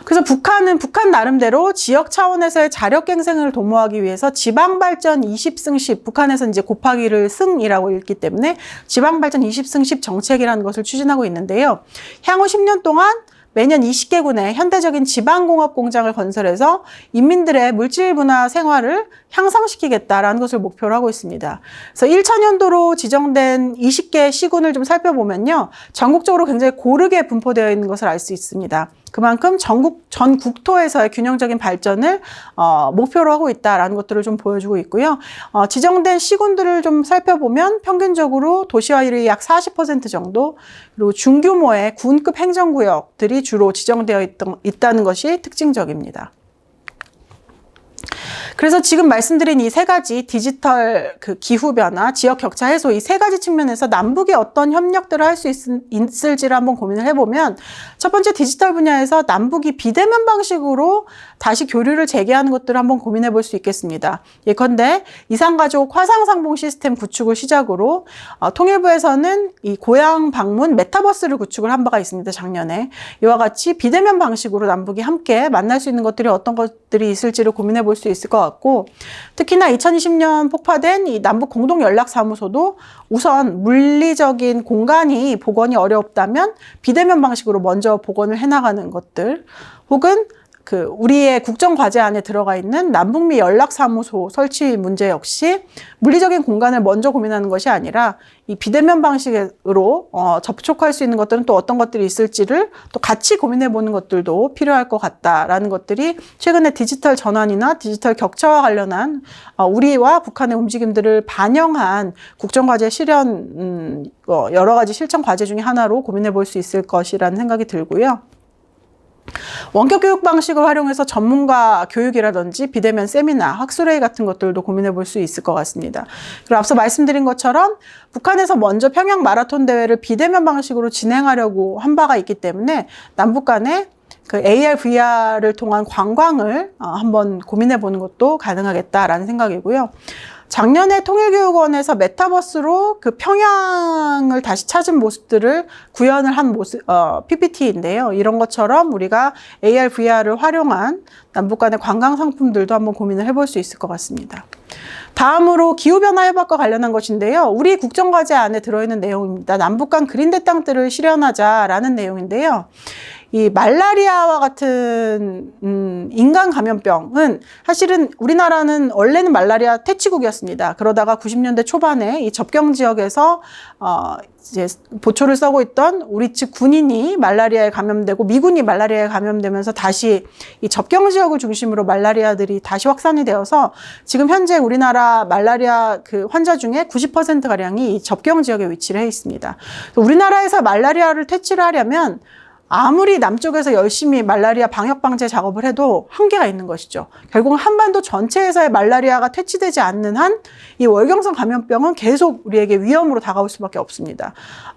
그래서 북한 나름대로 지역 차원에서의 자력갱생을 도모하기 위해서 지방발전 20승10, 북한에서 이제 곱하기를 승이라고 읽기 때문에 지방발전 20승10 정책이라는 것을 추진하고 있는데요. 향후 10년 동안 매년 20개군의 현대적인 지방공업 공장을 건설해서 인민들의 물질 문화 생활을 향상시키겠다라는 것을 목표로 하고 있습니다. 그래서 1차년도로 지정된 20개 시군을 좀 살펴보면요. 전국적으로 굉장히 고르게 분포되어 있는 것을 알 수 있습니다. 그만큼 전 국토에서의 균형적인 발전을 목표로 하고 있다라는 것들을 좀 보여주고 있고요. 지정된 시군들을 좀 살펴보면 평균적으로 도시화율이 약 40% 정도, 그리고 중규모의 군급 행정구역들이 주로 지정되어 있다는 것이 특징적입니다. 그래서 지금 말씀드린 이 세 가지 디지털 기후 변화, 지역 격차 해소 이 세 가지 측면에서 남북이 어떤 협력들을 할 수 있을지를 한번 고민을 해보면 첫 번째 디지털 분야에서 남북이 비대면 방식으로 다시 교류를 재개하는 것들을 한번 고민해 볼 수 있겠습니다. 예컨대 이산가족 화상상봉 시스템 구축을 시작으로 통일부에서는 이 고향 방문 메타버스를 구축을 한 바가 있습니다. 작년에. 이와 같이 비대면 방식으로 남북이 함께 만날 수 있는 것들이 어떤 것들이 있을지를 고민해 볼 수 있을 것 같고 특히나 2020년 폭파된 이 남북 공동 연락사무소도 우선 물리적인 공간이 복원이 어렵다면 비대면 방식으로 먼저 복원을 해나가는 것들 혹은 우리의 국정과제 안에 들어가 있는 남북미 연락사무소 설치 문제 역시 물리적인 공간을 먼저 고민하는 것이 아니라 이 비대면 방식으로 접촉할 수 있는 것들은 또 어떤 것들이 있을지를 또 같이 고민해 보는 것들도 필요할 것 같다라는 것들이 최근에 디지털 전환이나 디지털 격차와 관련한 우리와 북한의 움직임들을 반영한 국정과제 실현 여러 가지 실천 과제 중에 하나로 고민해 볼 수 있을 것이라는 생각이 들고요. 원격 교육 방식을 활용해서 전문가 교육이라든지 비대면 세미나, 학술회의 같은 것들도 고민해 볼 수 있을 것 같습니다. 그리고 앞서 말씀드린 것처럼 북한에서 먼저 평양 마라톤 대회를 비대면 방식으로 진행하려고 한 바가 있기 때문에 남북 간에 AR, VR을 통한 관광을 한번 고민해 보는 것도 가능하겠다라는 생각이고요. 작년에 통일교육원에서 메타버스로 평양을 다시 찾은 모습들을 구현을 한 PPT인데요. 이런 것처럼 우리가 AR, VR을 활용한 남북 간의 관광 상품들도 한번 고민을 해볼 수 있을 것 같습니다. 다음으로 기후변화 해박과 관련한 것인데요. 우리 국정과제 안에 들어있는 내용입니다. 남북 간 그린대 땅들을 실현하자라는 내용인데요. 이 말라리아와 같은 인간 감염병은 사실은 우리나라는 원래는 말라리아 퇴치국이었습니다. 그러다가 90년대 초반에 이 접경 지역에서 이제 보초를 써고 있던 우리 측 군인이 말라리아에 감염되고 미군이 말라리아에 감염되면서 다시 이 접경 지역을 중심으로 말라리아들이 다시 확산이 되어서 지금 현재 우리나라 말라리아 환자 중에 90%가량이 이 접경 지역에 위치를 해 있습니다. 우리나라에서 말라리아를 퇴치를 하려면 아무리 남쪽에서 열심히 말라리아 방역 방제 작업을 해도 한계가 있는 것이죠. 결국 한반도 전체에서의 말라리아가 퇴치되지 않는 한 이 월경성 감염병은 계속 우리에게 위험으로 다가올 수밖에 없습니다.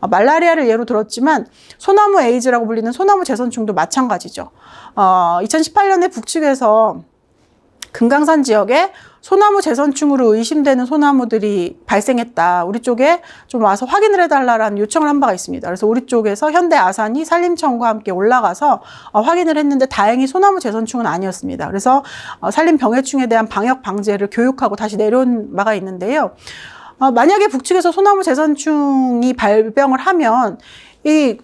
말라리아를 예로 들었지만 소나무 에이즈라고 불리는 소나무 제선충도 마찬가지죠. 2018년에 북측에서 금강산 지역에 소나무 제선충으로 의심되는 소나무들이 발생했다. 우리 쪽에 좀 와서 확인을 해달라는 요청을 한 바가 있습니다. 그래서 우리 쪽에서 현대 아산이 산림청과 함께 올라가서 확인을 했는데 다행히 소나무 제선충은 아니었습니다. 그래서 산림병해충에 대한 방역 방제를 교육하고 다시 내려온 바가 있는데요. 만약에 북측에서 소나무 제선충이 발병을 하면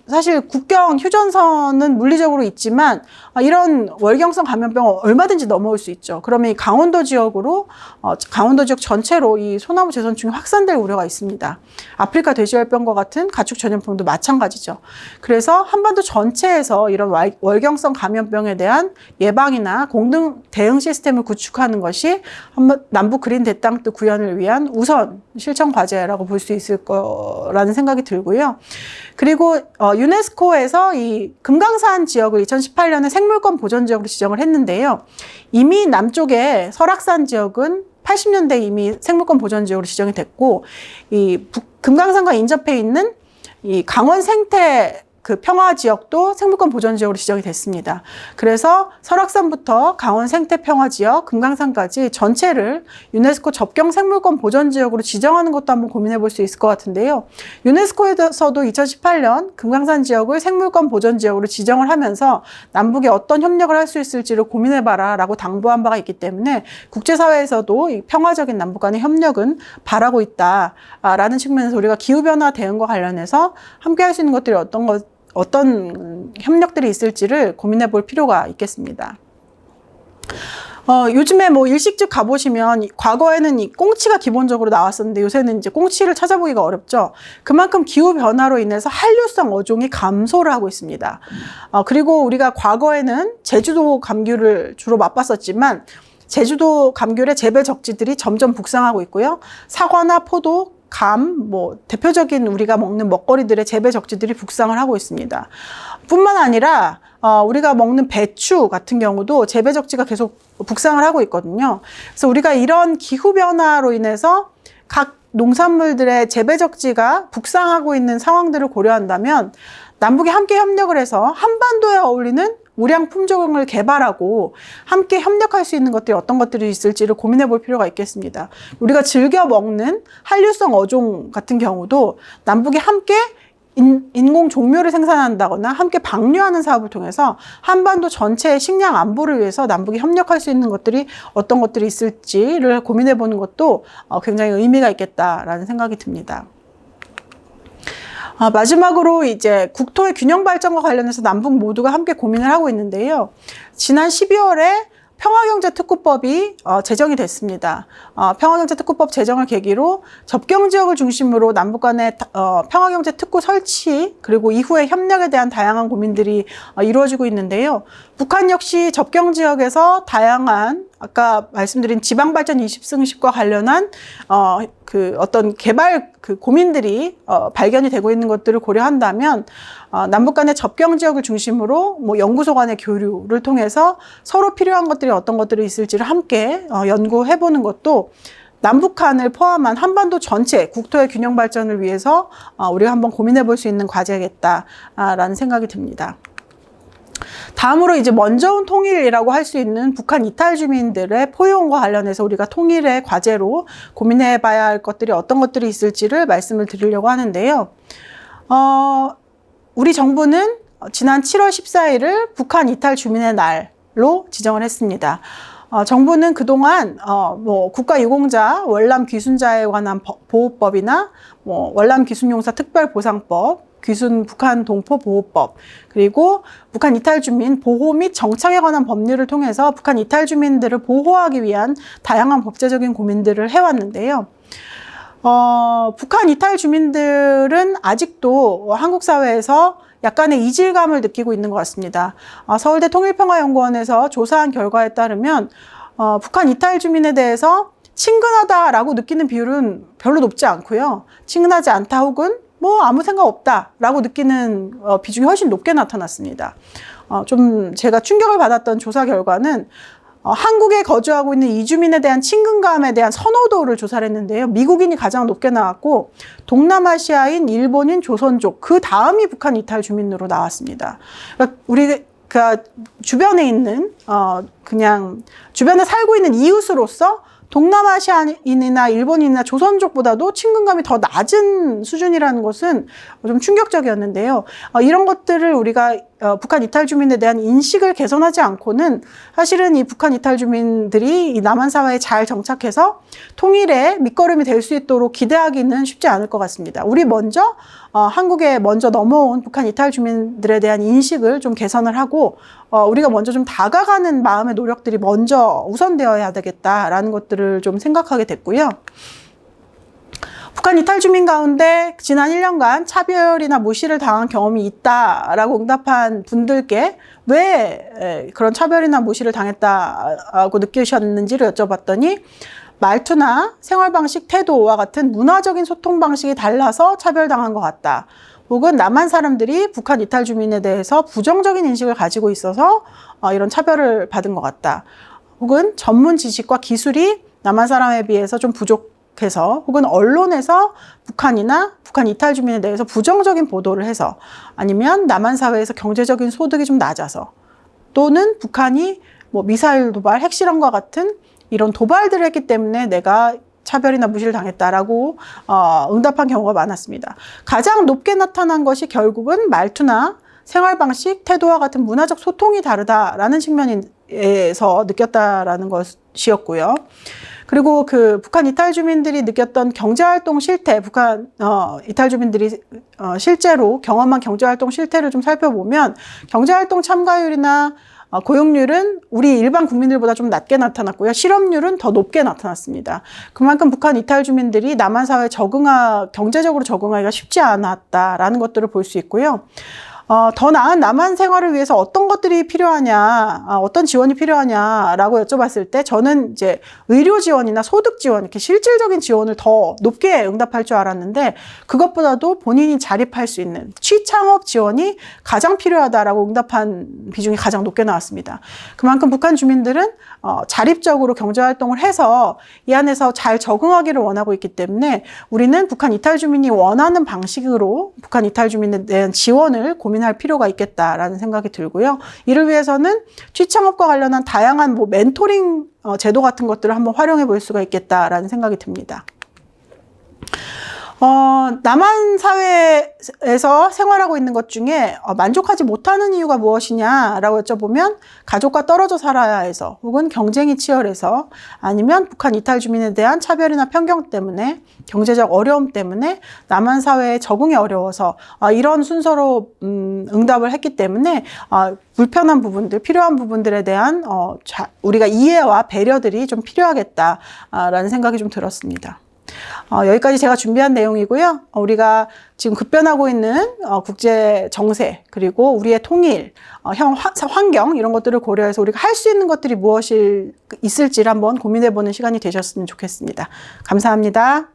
사실 국경 휴전선은 물리적으로 있지만 이런 월경성 감염병은 얼마든지 넘어올 수 있죠. 그러면 이 강원도 지역으로 강원도 지역 전체로 이 소나무 제선충이 확산될 우려가 있습니다. 아프리카 돼지열병과 같은 가축 전염병도 마찬가지죠. 그래서 한반도 전체에서 이런 월경성 감염병에 대한 예방이나 공동 대응 시스템을 구축하는 것이 남북 그린 대땅뜨 구현을 위한 우선 실천 과제라고 볼 수 있을 거라는 생각이 들고요. 그리고 유네스코에서 이 금강산 지역을 2018년에 생물권 보전 지역으로 지정을 했는데요. 이미 남쪽의 설악산 지역은 80년대 이미 생물권 보전 지역으로 지정이 됐고, 이 금강산과 인접해 있는 이 강원 생태 평화 지역도 생물권 보전 지역으로 지정이 됐습니다. 그래서 설악산부터 강원 생태 평화 지역, 금강산까지 전체를 유네스코 접경 생물권 보전 지역으로 지정하는 것도 한번 고민해 볼 수 있을 것 같은데요. 유네스코에서도 2018년 금강산 지역을 생물권 보전 지역으로 지정을 하면서 남북이 어떤 협력을 할 수 있을지를 고민해 봐라 라고 당부한 바가 있기 때문에 국제사회에서도 이 평화적인 남북 간의 협력은 바라고 있다라는 측면에서 우리가 기후변화 대응과 관련해서 함께 할 수 있는 것들이 어떤 협력들이 있을지를 고민해 볼 필요가 있겠습니다. 요즘에 일식집 가보시면 과거에는 이 꽁치가 기본적으로 나왔었는데 요새는 이제 꽁치를 찾아보기가 어렵죠. 그만큼 기후 변화로 인해서 한류성 어종이 감소를 하고 있습니다. 그리고 우리가 과거에는 제주도 감귤을 주로 맛봤었지만 제주도 감귤의 재배 적지들이 점점 북상하고 있고요. 사과나 포도, 감, 대표적인 우리가 먹는 먹거리들의 재배 적지들이 북상을 하고 있습니다. 뿐만 아니라 우리가 먹는 배추 같은 경우도 재배 적지가 계속 북상을 하고 있거든요. 그래서 우리가 이런 기후 변화로 인해서 각 농산물들의 재배 적지가 북상하고 있는 상황들을 고려한다면 남북이 함께 협력을 해서 한반도에 어울리는 우량 품종을 개발하고 함께 협력할 수 있는 것들이 어떤 것들이 있을지를 고민해 볼 필요가 있겠습니다. 우리가 즐겨 먹는 한류성 어종 같은 경우도 남북이 함께 인공 종묘를 생산한다거나 함께 방류하는 사업을 통해서 한반도 전체의 식량 안보를 위해서 남북이 협력할 수 있는 것들이 어떤 것들이 있을지를 고민해 보는 것도 굉장히 의미가 있겠다라는 생각이 듭니다. 마지막으로 이제 국토의 균형 발전과 관련해서 남북 모두가 함께 고민을 하고 있는데요. 지난 12월에 평화경제특구법이 제정이 됐습니다. 평화경제특구법 제정을 계기로 접경지역을 중심으로 남북 간의 평화경제특구 설치 그리고 이후의 협력에 대한 다양한 고민들이 이루어지고 있는데요. 북한 역시 접경지역에서 다양한 아까 말씀드린 지방발전 20승식과 관련한 어떤 개발 고민들이 발견이 되고 있는 것들을 고려한다면 남북 간의 접경 지역을 중심으로 연구소 간의 교류를 통해서 서로 필요한 것들이 어떤 것들이 있을지를 함께 연구해 보는 것도 남북한을 포함한 한반도 전체 국토의 균형 발전을 위해서 우리가 한번 고민해 볼 수 있는 과제겠다라는 생각이 듭니다. 다음으로 이제 먼저 온 통일이라고 할 수 있는 북한 이탈 주민들의 포용과 관련해서 우리가 통일의 과제로 고민해 봐야 할 것들이 어떤 것들이 있을지를 말씀을 드리려고 하는데요. 우리 정부는 지난 7월 14일을 북한 이탈 주민의 날로 지정을 했습니다. 정부는 그동안 국가유공자, 월남 귀순자에 관한 보호법이나 월남 귀순용사 특별보상법, 귀순 북한 동포 보호법, 그리고 북한 이탈 주민 보호 및 정착에 관한 법률을 통해서 북한 이탈 주민들을 보호하기 위한 다양한 법제적인 고민들을 해왔는데요. 북한 이탈 주민들은 아직도 한국 사회에서 약간의 이질감을 느끼고 있는 것 같습니다. 서울대 통일평화연구원에서 조사한 결과에 따르면 북한 이탈 주민에 대해서 친근하다라고 느끼는 비율은 별로 높지 않고요. 친근하지 않다 혹은 아무 생각 없다라고 느끼는 비중이 훨씬 높게 나타났습니다. 좀 제가 충격을 받았던 조사 결과는 한국에 거주하고 있는 이주민에 대한 친근감에 대한 선호도를 조사를 했는데요. 미국인이 가장 높게 나왔고 동남아시아인, 일본인, 조선족 그 다음이 북한 이탈 주민으로 나왔습니다. 그러니까 주변에 있는 그냥 주변에 살고 있는 이웃으로서 동남아시아인이나 일본인이나 조선족보다도 친근감이 더 낮은 수준이라는 것은 좀 충격적이었는데요. 이런 것들을 우리가 북한 이탈 주민에 대한 인식을 개선하지 않고는 사실은 이 북한 이탈 주민들이 이 남한 사회에 잘 정착해서 통일의 밑거름이 될 수 있도록 기대하기는 쉽지 않을 것 같습니다. 우리 먼저 한국에 먼저 넘어온 북한 이탈 주민들에 대한 인식을 좀 개선을 하고 우리가 먼저 좀 다가가는 마음의 노력들이 먼저 우선되어야 되겠다라는 것들을 좀 생각하게 됐고요. 북한 이탈 주민 가운데 지난 1년간 차별이나 무시를 당한 경험이 있다라고 응답한 분들께 왜 그런 차별이나 무시를 당했다고 느끼셨는지를 여쭤봤더니 말투나 생활 방식, 태도와 같은 문화적인 소통 방식이 달라서 차별당한 것 같다. 혹은 남한 사람들이 북한 이탈 주민에 대해서 부정적인 인식을 가지고 있어서 이런 차별을 받은 것 같다. 혹은 전문 지식과 기술이 남한 사람에 비해서 좀 부족해서 혹은 언론에서 북한이나 북한 이탈 주민에 대해서 부정적인 보도를 해서 아니면 남한 사회에서 경제적인 소득이 좀 낮아서 또는 북한이 미사일 도발, 핵실험과 같은 이런 도발들을 했기 때문에 내가 차별이나 무시를 당했다라고 응답한 경우가 많았습니다. 가장 높게 나타난 것이 결국은 말투나 생활 방식, 태도와 같은 문화적 소통이 다르다라는 측면에서 느꼈다라는 것이었고요. 그리고 북한 이탈 주민들이 느꼈던 경제활동 실태, 북한 이탈 주민들이 실제로 경험한 경제활동 실태를 좀 살펴보면 경제활동 참가율이나 고용률은 우리 일반 국민들보다 좀 낮게 나타났고요. 실업률은 더 높게 나타났습니다. 그만큼 북한 이탈 주민들이 남한 사회에 경제적으로 적응하기가 쉽지 않았다라는 것들을 볼 수 있고요. 더 나은 남한 생활을 위해서 어떤 것들이 필요하냐, 어떤 지원이 필요하냐라고 여쭤봤을 때 저는 이제 의료 지원이나 소득 지원, 이렇게 실질적인 지원을 더 높게 응답할 줄 알았는데 그것보다도 본인이 자립할 수 있는 취창업 지원이 가장 필요하다라고 응답한 비중이 가장 높게 나왔습니다. 그만큼 북한 주민들은 자립적으로 경제활동을 해서 이 안에서 잘 적응하기를 원하고 있기 때문에 우리는 북한 이탈 주민이 원하는 방식으로 북한 이탈 주민에 대한 지원을 고민할 필요가 있겠다라는 생각이 들고요. 이를 위해서는 취창업과 관련한 다양한 멘토링 제도 같은 것들을 한번 활용해 볼 수가 있겠다라는 생각이 듭니다. 남한 사회에서 생활하고 있는 것 중에 만족하지 못하는 이유가 무엇이냐라고 여쭤보면 가족과 떨어져 살아야 해서 혹은 경쟁이 치열해서 아니면 북한 이탈 주민에 대한 차별이나 편견 때문에 경제적 어려움 때문에 남한 사회에 적응이 어려워서 이런 순서로 응답을 했기 때문에 불편한 부분들, 필요한 부분들에 대한 우리가 이해와 배려들이 좀 필요하겠다라는 생각이 좀 들었습니다. 여기까지 제가 준비한 내용이고요. 우리가 지금 급변하고 있는 국제 정세 그리고 우리의 통일, 환경 이런 것들을 고려해서 우리가 할 수 있는 것들이 무엇이 있을지를 한번 고민해보는 시간이 되셨으면 좋겠습니다. 감사합니다.